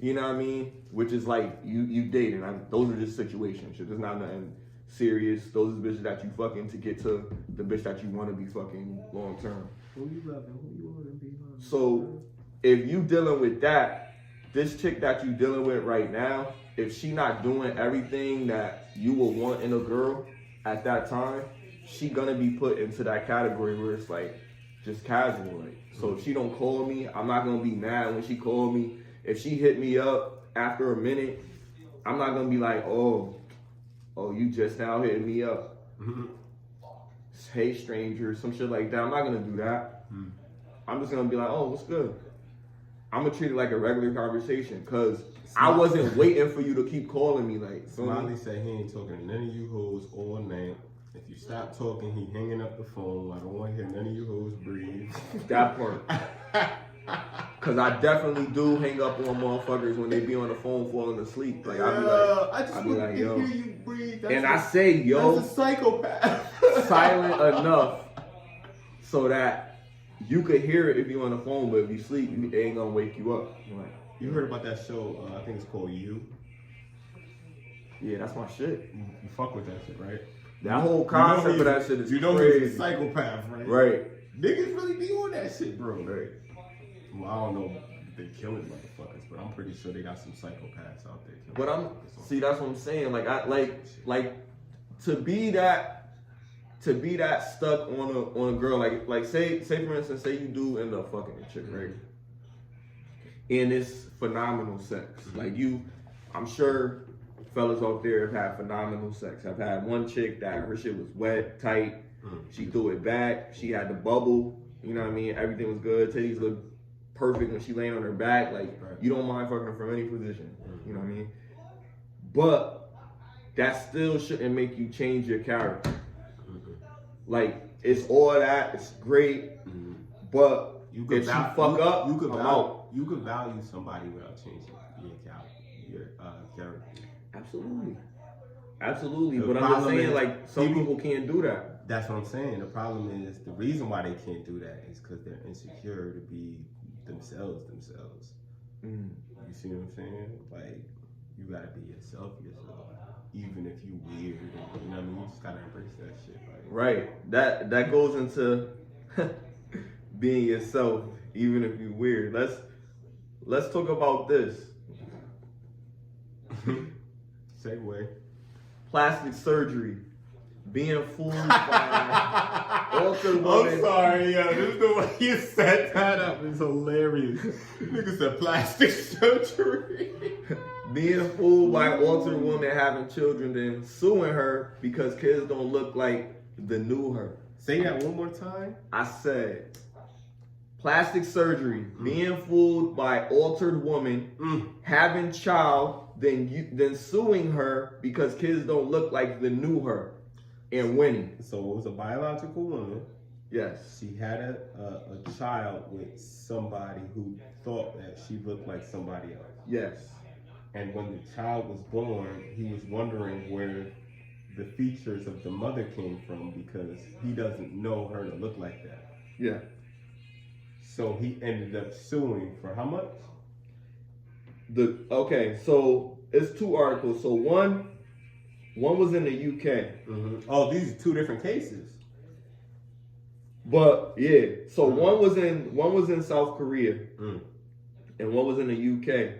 you know what I mean, which is like you dating, those are just situations. It's not nothing serious. Those are bitches that you fucking to get to the bitch that you want to be fucking long term. Who you loving? Who you want to be loving? So if you dealing with that, this chick that you dealing with right now, if she not doing everything that you would want in a girl at that time, she gonna be put into that category where it's like just casual. Like, so if she don't call me, I'm not gonna be mad when she call me. If she hit me up after a minute, I'm not gonna be like, oh, you just now hitting me up. Hey, stranger, some shit like that. I'm not gonna do that. I'm just gonna be like, oh, what's good? I'm gonna treat it like a regular conversation, cause I wasn't waiting for you to keep calling me. Like, Smiley said he ain't talking to none of you hoes all night. If you stop talking, he hanging up the phone. I don't want to hear none of you hoes breathe. That part. Cause I definitely do hang up on motherfuckers when they be on the phone falling asleep. Like, I just want to hear you breathe. And I say, yo, that's a psychopath. silent enough so that you could hear it if you on the phone, but if you sleep, it ain't gonna wake you up. Like, you heard about that show? I think it's called You. Yeah, that's my shit. You fuck with that shit, right? That whole concept of that shit is crazy. He's a psychopath, right? Right. Niggas really be on that shit, bro. Right. Well, I don't know if they killing motherfuckers, but I'm pretty sure they got some psychopaths out there. But that's what I'm saying. Like, I like to be that stuck on a girl. Like say for instance, say you do end up fucking a chick, right? And it's phenomenal sex. Like I'm sure fellas out there have had phenomenal sex. I've had one chick that her shit was wet, tight. She threw it back. She had the bubble. You know what I mean? Everything was good. Titties looked perfect when she laying on her back. Like, you don't mind fucking her from any position. You know what I mean? But that still shouldn't make you change your character. Like, it's all that. It's great. But if she fuck up, I'm out. You could value somebody without changing your character. Absolutely. But I'm just saying, like, some people can't do that. That's what I'm saying. The problem is, the reason why they can't do that is because they're insecure to be themselves. You see what I'm saying? Like, you gotta be yourself, even if you weird. You know what I mean? You just gotta embrace that shit. Like, right. That goes into being yourself, even if you weird. Let's talk about this. Segue. Plastic surgery. Being fooled by altered women. I'm sorry, yo. This is the way you set that up is hilarious. Nigga said plastic surgery. Being fooled by altered women having children, then suing her because kids don't look like the new her. Say that one more time. I said, plastic surgery. Being fooled by altered woman having child, then suing her because kids don't look like the new her. And winning. So it was a biological woman. Yes. She had a child with somebody who thought that she looked like somebody else. Yes. And when the child was born, he was wondering where the features of the mother came from because he doesn't know her to look like that. Yeah. So he ended up suing for how much? Okay, so it's two articles. So one was in the UK. Oh, these are two different cases. But yeah, so one was in South Korea, and one was in the UK.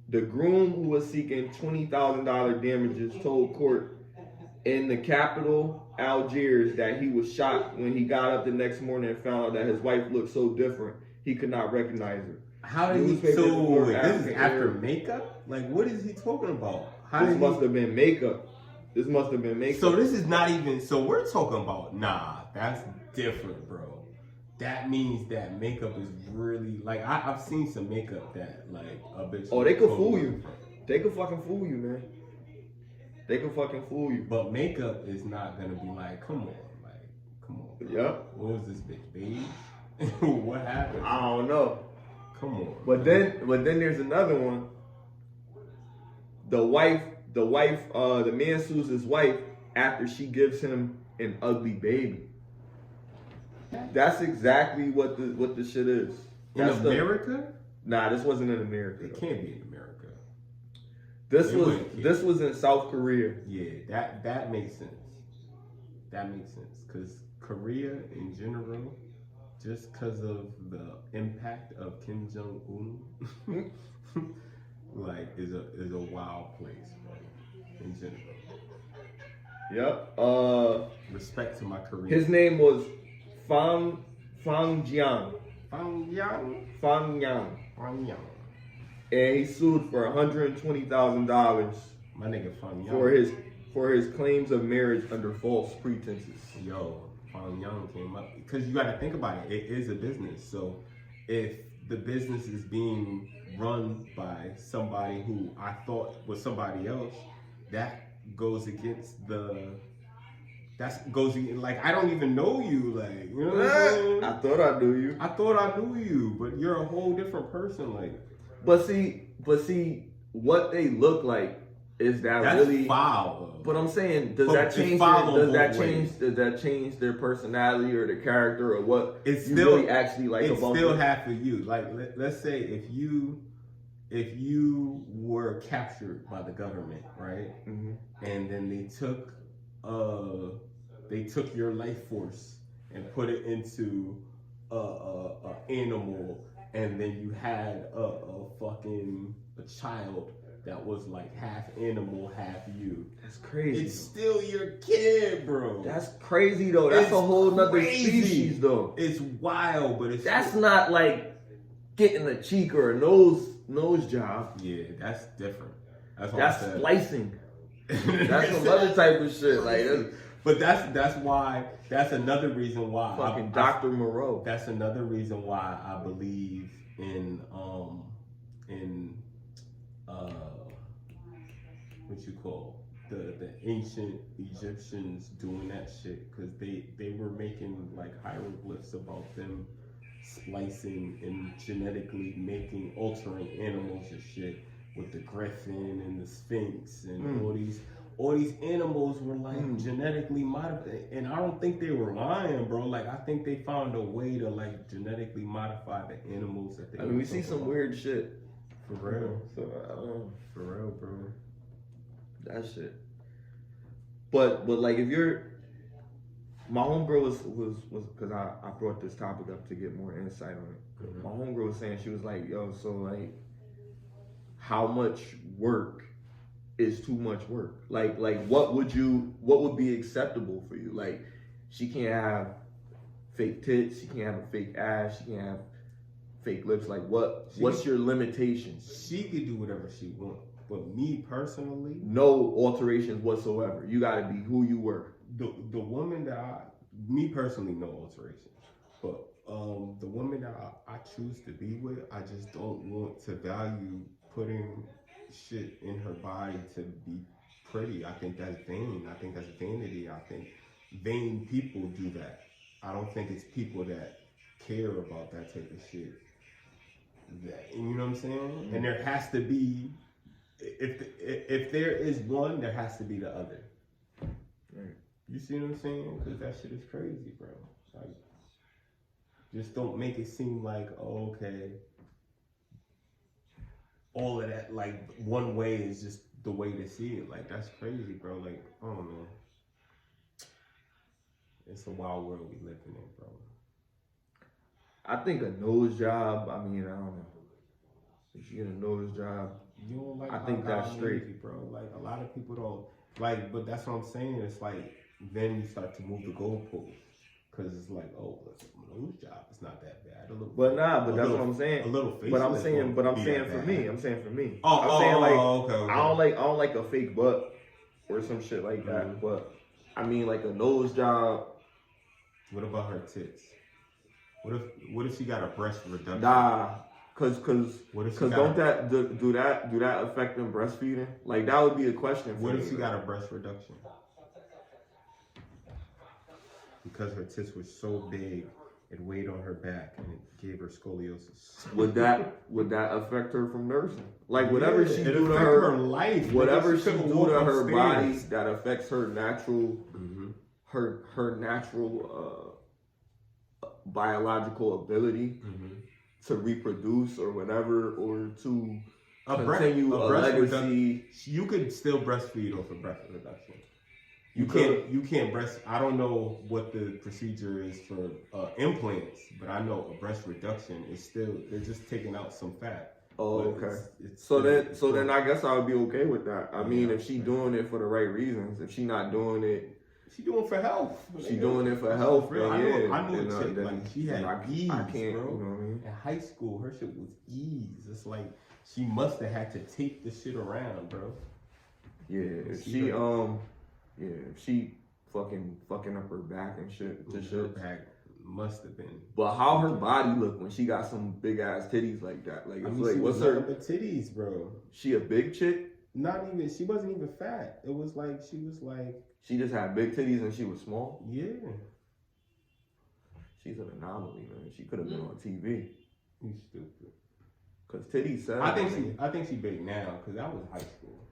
The groom who was seeking $20,000 damages told court in the capital, Algiers, that he was shocked when he got up the next morning and found out that his wife looked so different he could not recognize her. How did he? So this is after makeup? Like, what is he talking about? This must have been makeup. So this is not even. So we're talking about. Nah, that's different, bro. That means that makeup is really like I've seen some makeup that like a bitch. Oh, they could fool you. They could fucking fool you, man. They could fucking fool you. But makeup is not gonna be like, come on. Bro. Yep. What was this bitch, babe? What happened? I don't know. Come on. But then there's another one. the man sues his wife after she gives him an ugly baby. That's exactly what the shit is. In America? Nah, this wasn't in America. It can't be in America. This was in South Korea. Yeah, that makes sense. That makes sense because Korea in general, just because of the impact of Kim Jong Un, like is a wild place, bro. In general. Yep. Respect to my Korean. His name was Fang Jiang. And he sued for $120,000 my nigga Fang Yang for his claims of marriage under false pretenses. Yo, Fang Yang came up because you got to think about it. It is a business, so if the business is being run by somebody who I thought was somebody else, that goes against like I don't even know you, like, you know what I'm saying? I thought I knew you. I thought I knew you, but you're a whole different person, like. But see, what they look like is that's really foul. Though. But I'm saying, does that change their personality or their character or what it's you still, really actually like it's about still them? half of you. Like let's say if you were captured by the government, right? Mm-hmm. And then they took your life force and put it into a animal, and then you had a child that was like half animal, half you. That's crazy. It's still your kid, bro. That's crazy though. That's a whole nother species though. It's wild, but that's not like getting a cheek or a nose job. Yeah, that's different. That's splicing. That's some other type of shit. Like, but that's why. That's another reason why. Fucking Dr. Moreau. That's another reason why I believe in what you call the ancient Egyptians doing that shit, because they were making like hieroglyphs about them splicing and genetically altering animals and shit, with the griffin and the sphinx and all these animals were like genetically modified, and I don't think they were lying, bro. Like I think they found a way to like genetically modify the animals that they. I mean, we see some weird shit. For real. So I don't know. For real, bro. That shit. But like if you're, my homegirl was because I brought this topic up to get more insight on it. Mm-hmm. My homegirl was saying, she was like, yo, so like, how much work is too much work? Like what would be acceptable for you? Like, she can't have fake tits, she can't have a fake ass, she can't have fake lips. Like what's your limitations? She could do whatever she wants, but me personally, no alterations whatsoever. You gotta be who you were. The woman that me personally, no alterations, but the woman that I choose to be with, I just don't want to value putting shit in her body to be pretty. I think that's vain. I think that's vanity. I think vain people do that. I don't think it's people that care about that type of shit. You know what I'm saying? Mm-hmm. And there has to be, if there is one, there has to be the other. Right. You see what I'm saying? Because that shit is crazy, bro. Like, just don't make it seem like, oh, okay, all of that, like, one way is just the way to see it. Like, that's crazy, bro. Like, I don't know. It's a wild world we live in, bro. I think a nose job, I mean, I don't know. If you get a nose job, you don't like, I think that's straight, easy, bro. Like, a lot of people don't like, but that's what I'm saying. It's like, then you start to move the goalposts. Because it's like, oh, a nose job, it's not that bad. But that's what I'm saying. A little face. But I'm saying for me. I'm saying for me. Okay. I don't like a fake butt or some shit like that. Mm-hmm. But I mean, like a nose job. What about her tits? What if she got a breast reduction? Nah, cause don't that do that affect them breastfeeding? Like that would be a question. What if she got a breast reduction? Because her tits were so big, It weighed on her back and it gave her scoliosis. Would that affect her from nursing? Like whatever Yeah, she it do to affected her life, whatever she couldn't do walk to her body upstairs. that affects her natural, Mm-hmm. her natural biological ability to reproduce or whatever, or to continue a legacy. You could still breastfeed off of breast reduction. You can't breast. I don't know what the procedure is for implants, but I know a breast reduction is still, they're just taking out some fat. Oh, okay. So then I guess I would be okay with that. I mean, if she doing it for the right reasons, if she not doing it, she doing it for health. She doing it for health. Real. I knew a chick, like she had ease, I can't, bro. You know what I mean? In high school, her shit was ease. It's like she must have had to tape the shit around, bro. Yeah, if she fucking up her back and shit. Her back must have been. But how her body look when she got some big ass titties like that? Like, it's like, what's her titties, bro? She a big chick? Not even. She wasn't even fat. It was like she just had big titties and she was small. Yeah. She's an anomaly, man. She could have been on TV. You stupid. Cause titties said. I think she big now because that was high school.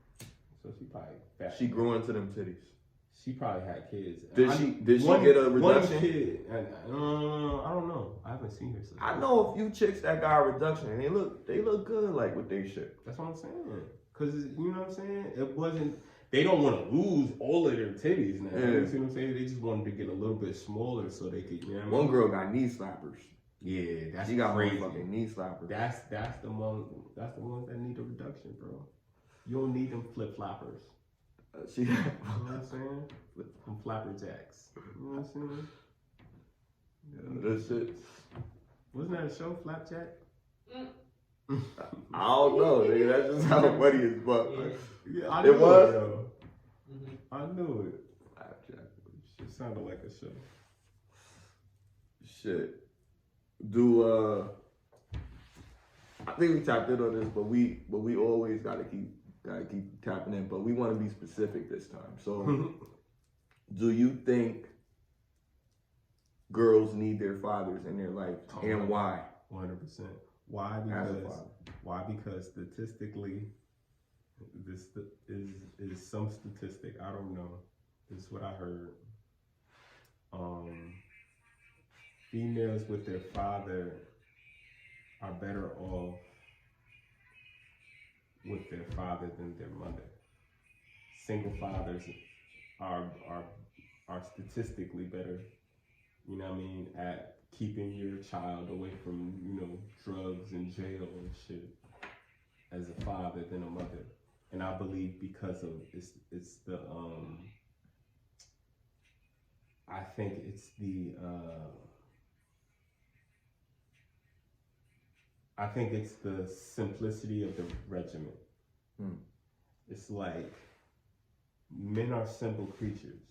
So she probably fat. She grew into them titties. She probably had kids. Did she get a reduction? One kid. I don't know. I haven't seen her since. I know a few chicks that got a reduction and they look good like with their shit. That's what I'm saying. Cause you know what I'm saying? It wasn't. They don't want to lose all of their titties now. Yeah. You see what I'm saying? They just wanted to get a little bit smaller so they could. You know what I mean? One girl got knee slappers. Yeah, that's she got crazy. Fucking knee slappers. That's the ones that need a reduction, bro. You don't need them flip floppers. You know what I'm saying? Some flapper jacks. You know what I'm saying? This shit. Wasn't that a show, Flapjack? I don't know, nigga. That's just how funny it is, but yeah, I knew it was. I knew it. Flapjack. It sounded like a show. Shit. I think we tapped in on this, but we always gotta keep tapping in. But we want to be specific this time. So, do you think girls need their fathers in their life, and why? 100%. Why? Because statistically, this is some statistic. I don't know. This is what I heard. Females with their father are better off with their father than their mother. Single fathers are statistically better, you know what I mean, at keeping your child away from, you know, drugs and jail and shit as a father than a mother. And I believe because of it's the I think it's the I think it's the simplicity of the regimen. It's like men are simple creatures.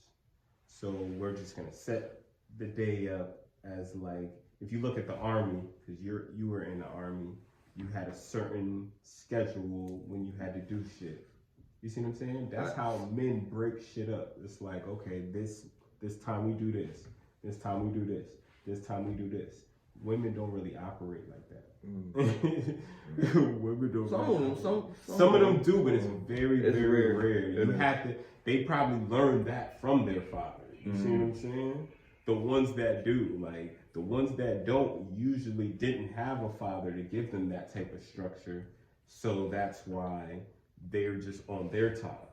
So we're just gonna set the day up as like, if you look at the army, because you were in the army, you had a certain schedule when you had to do shit. You see what I'm saying? That's how men break shit up. It's like, okay, this time we do this. This time we do this. This time we do this. Women don't really operate like that. Women don't. Some of them do, but it's very rare. They probably learned that from their father. You see what I'm saying? The ones that do, like the ones that don't, usually didn't have a father to give them that type of structure. So that's why they're just on their time.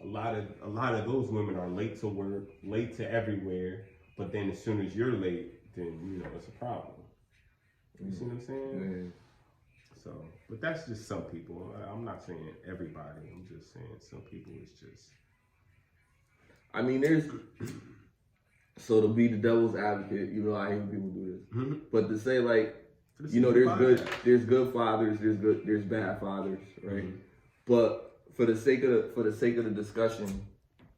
A lot of those women are late to work, late to everywhere. But then as soon as you're late, then you know it's a problem. You see what I'm saying? So, but that's just some people. I'm not saying everybody. I'm just saying some people is just. I mean, there's. So to be the devil's advocate, you know, I hate when people do this. But to say like, you know, there's good fathers, there's bad fathers, right? But for the sake of the discussion,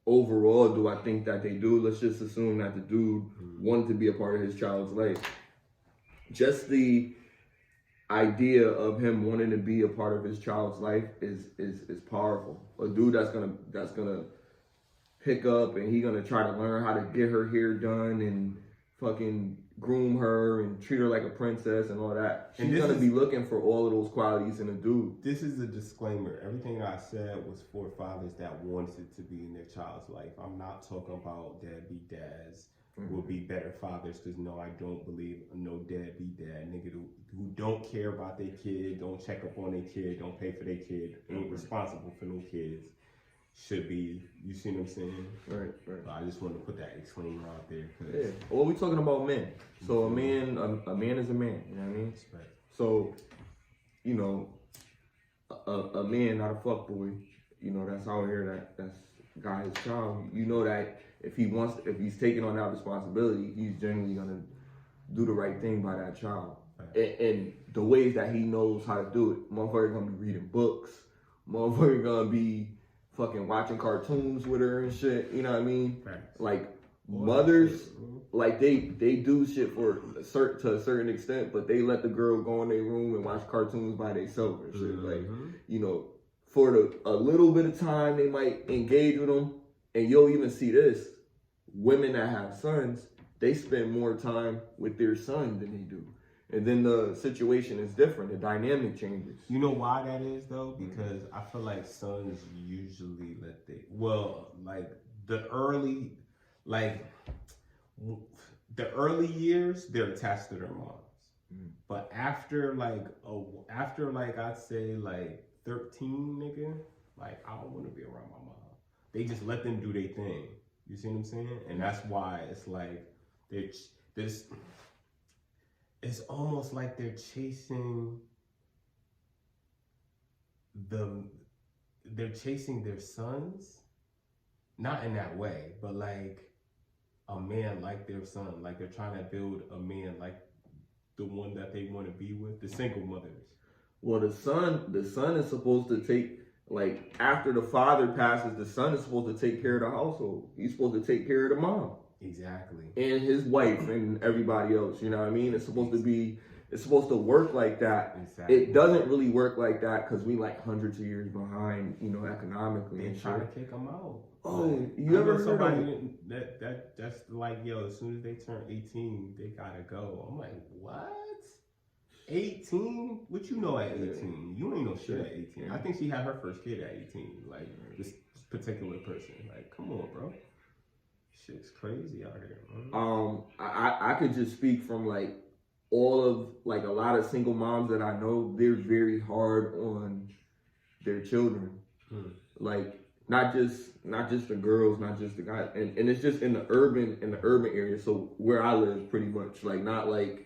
overall, do I think that they do? Let's just assume that the dude wanted to be a part of his child's life. Just the idea of him wanting to be a part of his child's life is powerful. A dude that's gonna pick up and he gonna try to learn how to get her hair done and fucking groom her and treat her like a princess and all that. She's gonna be looking for all of those qualities in a dude. This is a disclaimer. Everything I said was for fathers that wanted to be in their child's life. I'm not talking about deadbeat dads will be better fathers, because no, I don't believe no deadbeat dad nigga who don't care about their kid, don't check up on their kid, don't pay for their kid, ain't responsible for no kids. Should be, you see what I'm saying? Right. I just wanted to put that disclaimer out there. Yeah. Well, we talking about men. So a man is a man. You know what I mean? Right. So, you know, a man, not a fuckboy. You know, that's out here. That's got his child. You know that if he's taking on that responsibility, he's generally gonna do the right thing by that child. Right. And the ways that he knows how to do it, motherfucker gonna be reading books. Motherfucker gonna be fucking watching cartoons with her and shit, you know what I mean? Right. Like mothers, like they do shit to a certain extent, but they let the girl go in their room and watch cartoons by themselves and shit. Like, you know, for a little bit of time they might engage with them, and you'll even see this: women that have sons, they spend more time with their son than they do. And then the situation is different. The dynamic changes. You know why that is, though? Because I feel like sons usually the early years, they're attached to their moms. But after I'd say like 13, nigga, like I don't want to be around my mom. They just let them do their thing. You see what I'm saying? And that's why it's like it's almost like they're chasing their sons, not in that way, but like a man like their son, like they're trying to build a man like the one that they want to be with, the single mothers. Well, the son is supposed to take, like, after the father passes, the son is supposed to take care of the household. He's supposed to take care of the mom. Exactly. And his wife and everybody else, you know what I mean? It's supposed to work like that. Exactly. It doesn't really work like that because we like hundreds of years behind, you know, economically. They try to kick them out. Oh, you ever heard somebody that's like, yo, as soon as they turn 18, they gotta go. I'm like, what? 18? What you know at 18? You ain't no shit at 18. I think she had her first kid at 18. Like, this particular person. Like, come on, bro. Shit's crazy out here, man. I could just speak from like all of like a lot of single moms that I know. They're very hard on their children. Like not just the girls, not just the guys, and it's just in the urban area. So where I live, pretty much, like not like,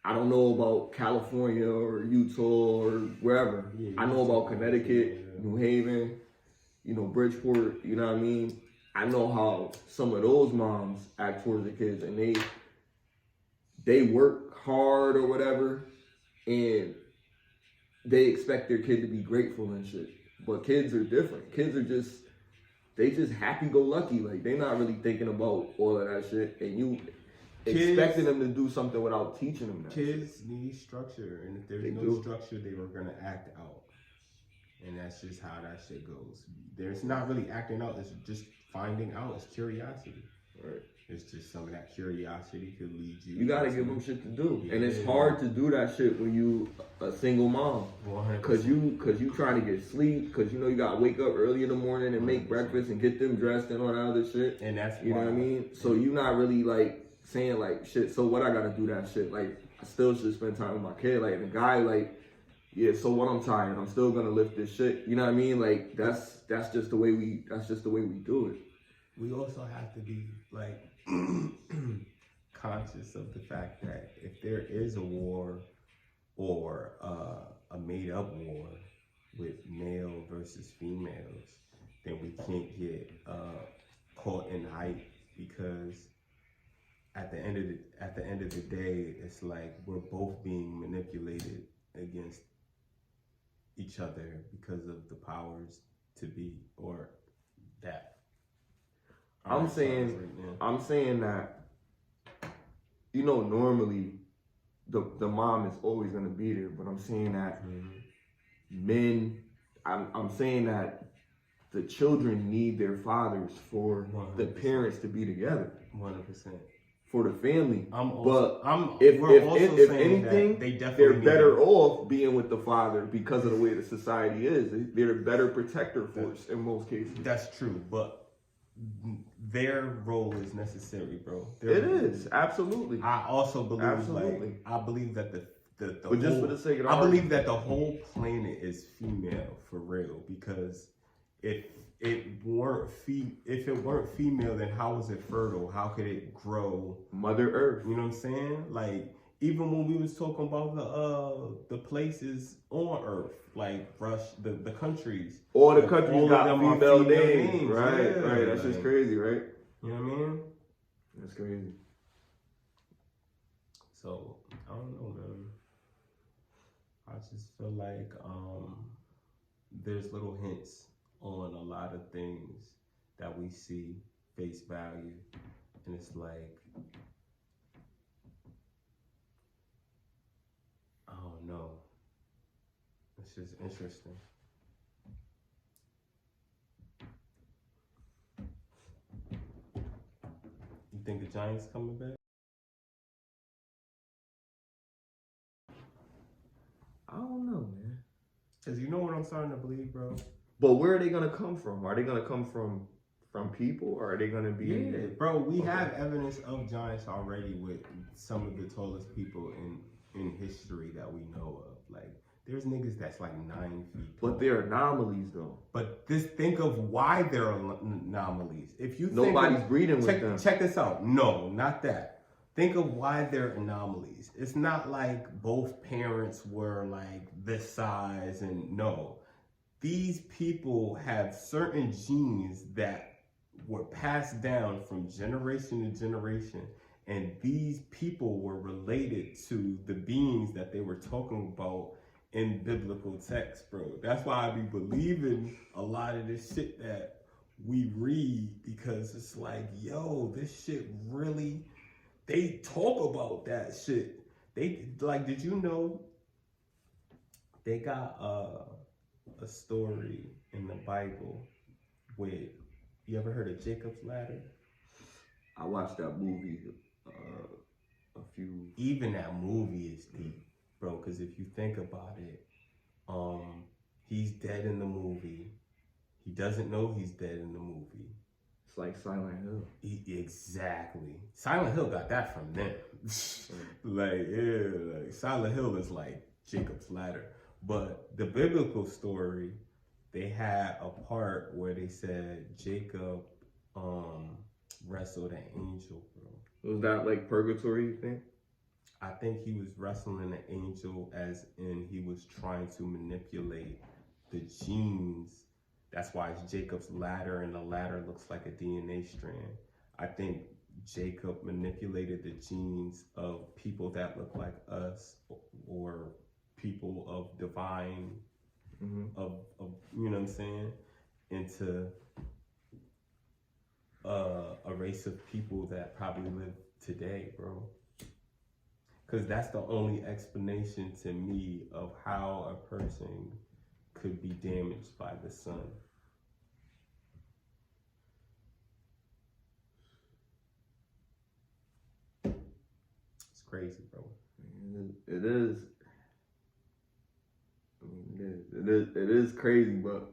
I don't know about California or Utah or wherever. Yeah, I know about Connecticut, New Haven, you know, Bridgeport. You know what I mean? I know how some of those moms act towards the kids, and they work hard or whatever, and they expect their kid to be grateful and shit. But kids are different. Kids are just happy-go-lucky. Like, they're not really thinking about all of that shit, and you expecting them to do something without teaching them that. Kids need structure, and if there's no structure, they were gonna act out. And that's just how that shit goes. There's not really acting out, it's just finding out. It's curiosity. Right. It's just some of that curiosity could lead you. You gotta give them shit to do. Yeah. And it's hard to do that shit when you a single mom. 100%. Cause you trying to get sleep, cause you know you gotta wake up early in the morning and make 100%. Breakfast and get them dressed and all that other shit. And that's you know what I mean? So you not really like saying like shit, so what I gotta do that shit. Like I still should spend time with my kid. Like the guy like, yeah, so what, I'm tired. I'm still gonna lift this shit. You know what I mean? Like that's just the way we do it. We also have to be like conscious of the fact that if there is a war or a made up war with male versus females, then we can't get caught in hype, because at the end of the day, it's like we're both being manipulated against each other because of the powers to be, or that. I'm saying that, you know, normally the mom is always gonna be there, but I'm saying that men, I'm saying that the children need their fathers for 100%. The parents to be together. 100%. for the family. If anything, they're better off being with the father because of the way the society is. They're a better protector force in most cases. That's true, but their role is necessary, bro. It is absolutely. I also believe, I believe that but just for the sake of the I believe that the whole planet is female for real, because if it weren't female, then how was it fertile? How could it grow? Mother Earth. You know what I'm saying? Like, even when we was talking about the places on Earth, like the countries. All the countries got female names. Right, yeah, right. That's just crazy, right? You know what I mean? That's crazy. So, I don't know, man. I just feel like there's little hints on a lot of things that we see face value, and it's like, I don't know, it's just interesting. You think the Giants coming back? I don't know, man. Cause you know what I'm starting to believe, bro? But where are they gonna come from? Are they gonna come from people, or are they gonna be? Yeah, bro. We have evidence of giants already with some of the tallest people in history that we know of. Like, there's niggas that's like 9 feet tall. But they're anomalies, though. But just think of why they're anomalies. If you nobody's breeding with them. Check this out. No, not that. Think of why they're anomalies. It's not like both parents were like this size, and no. These people have certain genes that were passed down from generation to generation, and these people were related to the beings that they were talking about in biblical text, bro. That's why I be believing a lot of this shit that we read, because it's like, yo, this shit really, they talk about that shit. They, like, did you know they got a story in the Bible with, you ever heard of Jacob's Ladder? I watched that movie a few. Even that movie is deep, bro, because if you think about it, he's dead in the movie. He doesn't know he's dead in the movie. It's like Silent Hill. Exactly. Silent Hill got that from them. Like Silent Hill is like Jacob's Ladder. But the biblical story, they had a part where they said Jacob wrestled an angel, bro. Was that like purgatory, you think? I think he was wrestling an angel, as in he was trying to manipulate the genes. That's why it's Jacob's ladder, and the ladder looks like a DNA strand. I think Jacob manipulated the genes of people that look like us, or people of divine, of you know what I'm saying, into a race of people that probably live today, bro. Because that's the only explanation to me of how a person could be damaged by the sun. It's crazy, bro. It is. It is crazy, but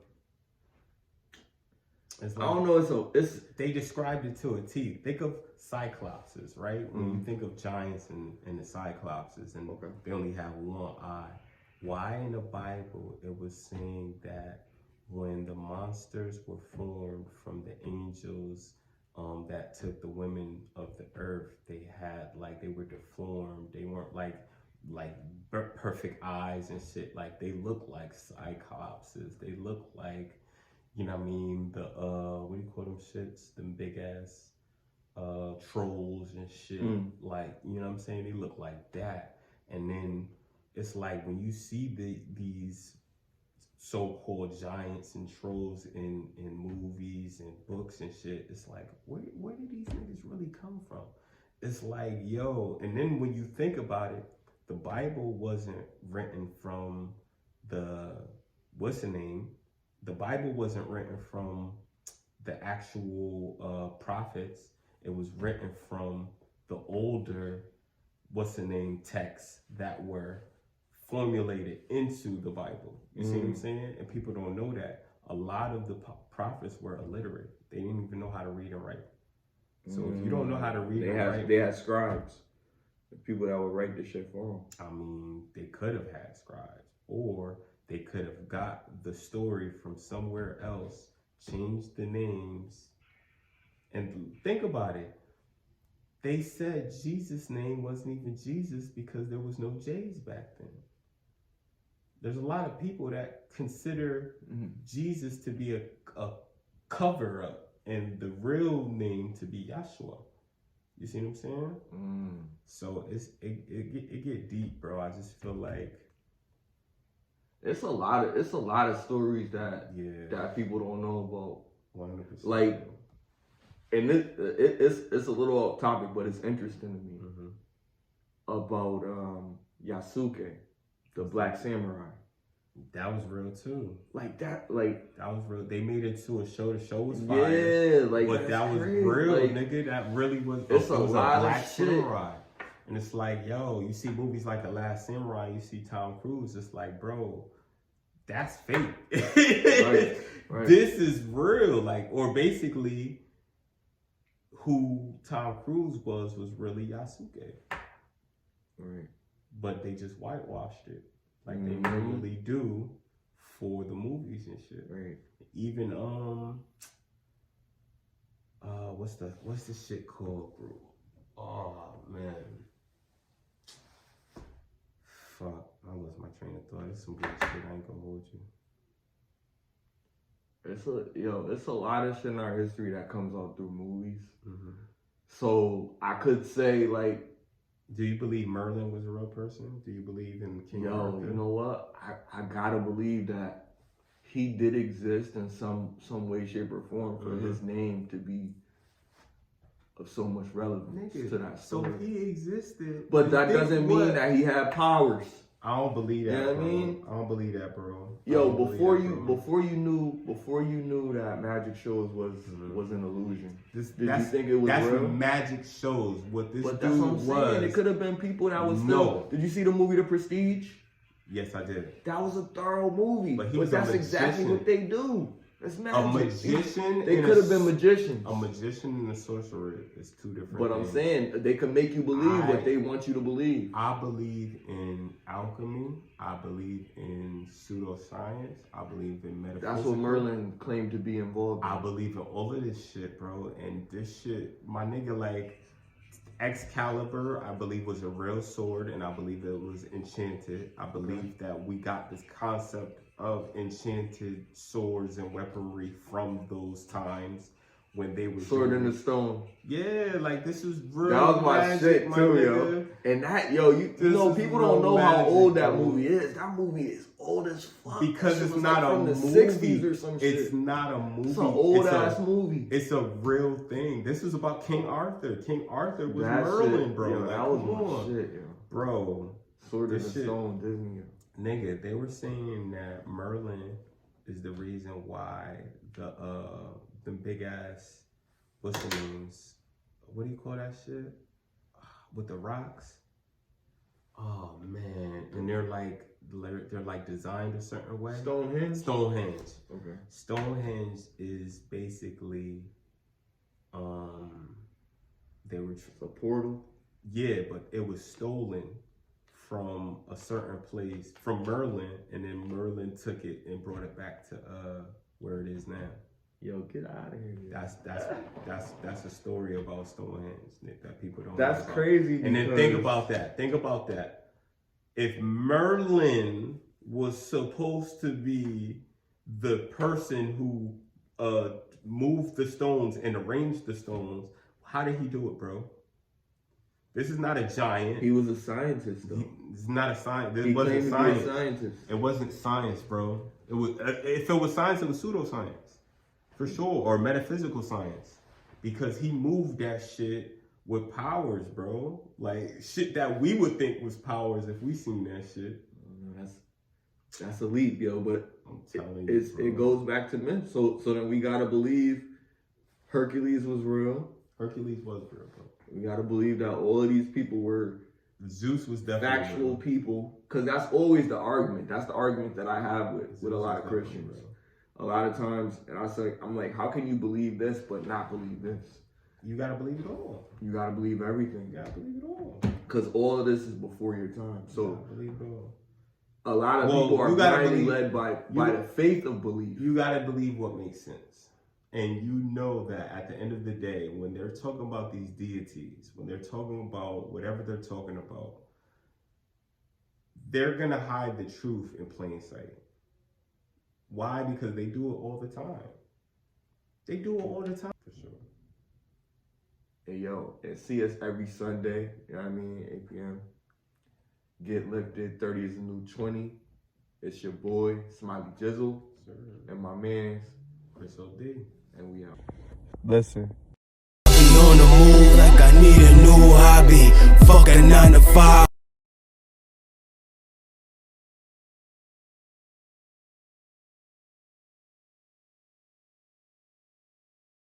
it's like, I don't know. It's they described it to a T. Think of cyclopses, right? When you think of giants and the cyclopses, and they only have one eye. Why in the Bible it was saying that when the monsters were formed from the angels that took the women of the earth, they had, like, they were deformed. They weren't like perfect eyes and shit. Like, they look like cyclopses. They look like, you know what I mean, the what do you call them shits? Them big ass trolls and shit. Like, you know what I'm saying? They look like that. And then it's like, when you see these so-called giants and trolls in movies and books and shit, it's like, where did these niggas really come from? It's like, yo, and then when you think about it, the Bible wasn't written from the, what's the name? The Bible wasn't written from the actual prophets. It was written from the older, what's the name, texts that were formulated into the Bible. You see what I'm saying? And people don't know that. A lot of the prophets were illiterate. They didn't even know how to read and write. So if you don't know how to read and write... They had scribes. The people that would write the shit for them. I mean, they could have had scribes. Or they could have got the story from somewhere else, changed the names. And think about it. They said Jesus' name wasn't even Jesus because there was no J's back then. There's a lot of people that consider Jesus to be a cover-up and the real name to be Yahshua. You see what I'm saying? So it get deep, bro. I just feel like it's a lot of stories that people don't know about. 100%. Like, and it's a little off topic, but it's interesting to me about Yasuke, the Black Samurai. That was real too. That was real. They made it to a show. The show was fire. Yeah, but that was crazy. Real, nigga. That really was. It's a lot Black of shit. Samurai. And it's like, yo, you see movies like The Last Samurai, you see Tom Cruise. It's like, bro, that's fake. Right. This is real. Like, or basically, who Tom Cruise was really Yasuke. Right. But they just whitewashed it. Like they normally do for the movies and shit. Right. Even what's the shit called, bro? Oh man. Fuck. I lost my train of thought. It's some good shit. I ain't gonna hold you. It's a lot of shit in our history that comes out through movies. So I could say, like, do you believe Merlin was a real person? Do you believe in King Arthur? You know what? I gotta believe that he did exist in some way, shape, or form for his name to be of so much relevance to that story. So he existed. But that doesn't mean that he had powers. I don't believe that. You know what I mean? I don't believe that, bro. Yo, before you knew that magic shows was an illusion. Did you think it was real? That's magic shows. What this but dude that's what I'm was. saying. It could have been people that was still. Did you see the movie The Prestige? Yes, I did. That was a thorough movie. But that's exactly what they do. It's magic. A magician. They could have been magicians. A magician and a sorcerer is two different But things. I'm saying they can make you believe what they want you to believe. I believe in alchemy. I believe in pseudoscience. I believe in metaphysics. That's what Merlin claimed to be involved in. I believe in all of this shit, bro. And this shit, my nigga, like Excalibur, I believe was a real sword, and I believe it was enchanted. I believe that we got this concept of enchanted swords and weaponry from those times when they were Sword in the Stone. Yeah, like this is real. That was my magic, shit my too, nigga. yo. And that, you know, people don't know how old that movie is. That movie is old as fuck. Because it's not a from the movie. 60s or some shit. It's not a movie. It's an old ass movie. It's a real thing. This is about King Arthur. King Arthur was that Merlin, shit, bro. Yo, like, that was my shit, yo. Bro. Sword in the Stone, Disney. Nigga, they were saying that Merlin is the reason why the big ass, what's the names? What do you call that shit? With the rocks? Oh man. And they're like designed a certain way. Stonehenge? Stonehenge. Okay. Stonehenge is basically they were a portal? Yeah, but it was stolen from a certain place from Merlin, and then Merlin took it and brought it back to where it is now. Yo, get out of here. That's a story about Stonehenge that people don't. That's know about. crazy. And then think about that. If Merlin was supposed to be the person who moved the stones and arranged the stones, how did he do it, bro? This is not a giant. He was a scientist, though. It's not a science. This he wasn't science. To be a scientist. It wasn't science, bro. It was. If it was science, it was pseudoscience, for sure, or metaphysical science, because he moved that shit with powers, bro. Like shit that we would think was powers if we seen that shit. That's a leap, yo. But I'm telling you, it goes back to myth. So then we gotta believe Hercules was real. Hercules was real, bro. We gotta believe that all of these people were Zeus was definitely factual real. people, because that's always the argument. That's the argument that I have with a lot of Christians. A lot of times, and I'm like, how can you believe this but not believe this? You gotta believe it all. You gotta believe everything. You gotta believe it all. Because all of this is before your time. So you gotta believe it all. A lot of people are blindly led by the faith of belief. You gotta believe what makes sense. And you know that at the end of the day, when they're talking about these deities, when they're talking about whatever they're talking about, they're gonna hide the truth in plain sight. Why? Because they do it all the time. They do it all the time, for sure. Hey, yo, and see us every Sunday, you know what I mean, 8 p.m. Get lifted, 30 is the new 20. It's your boy, Smiley Jizzle, Sure. and my man's Chris O.D. And we out. Listen.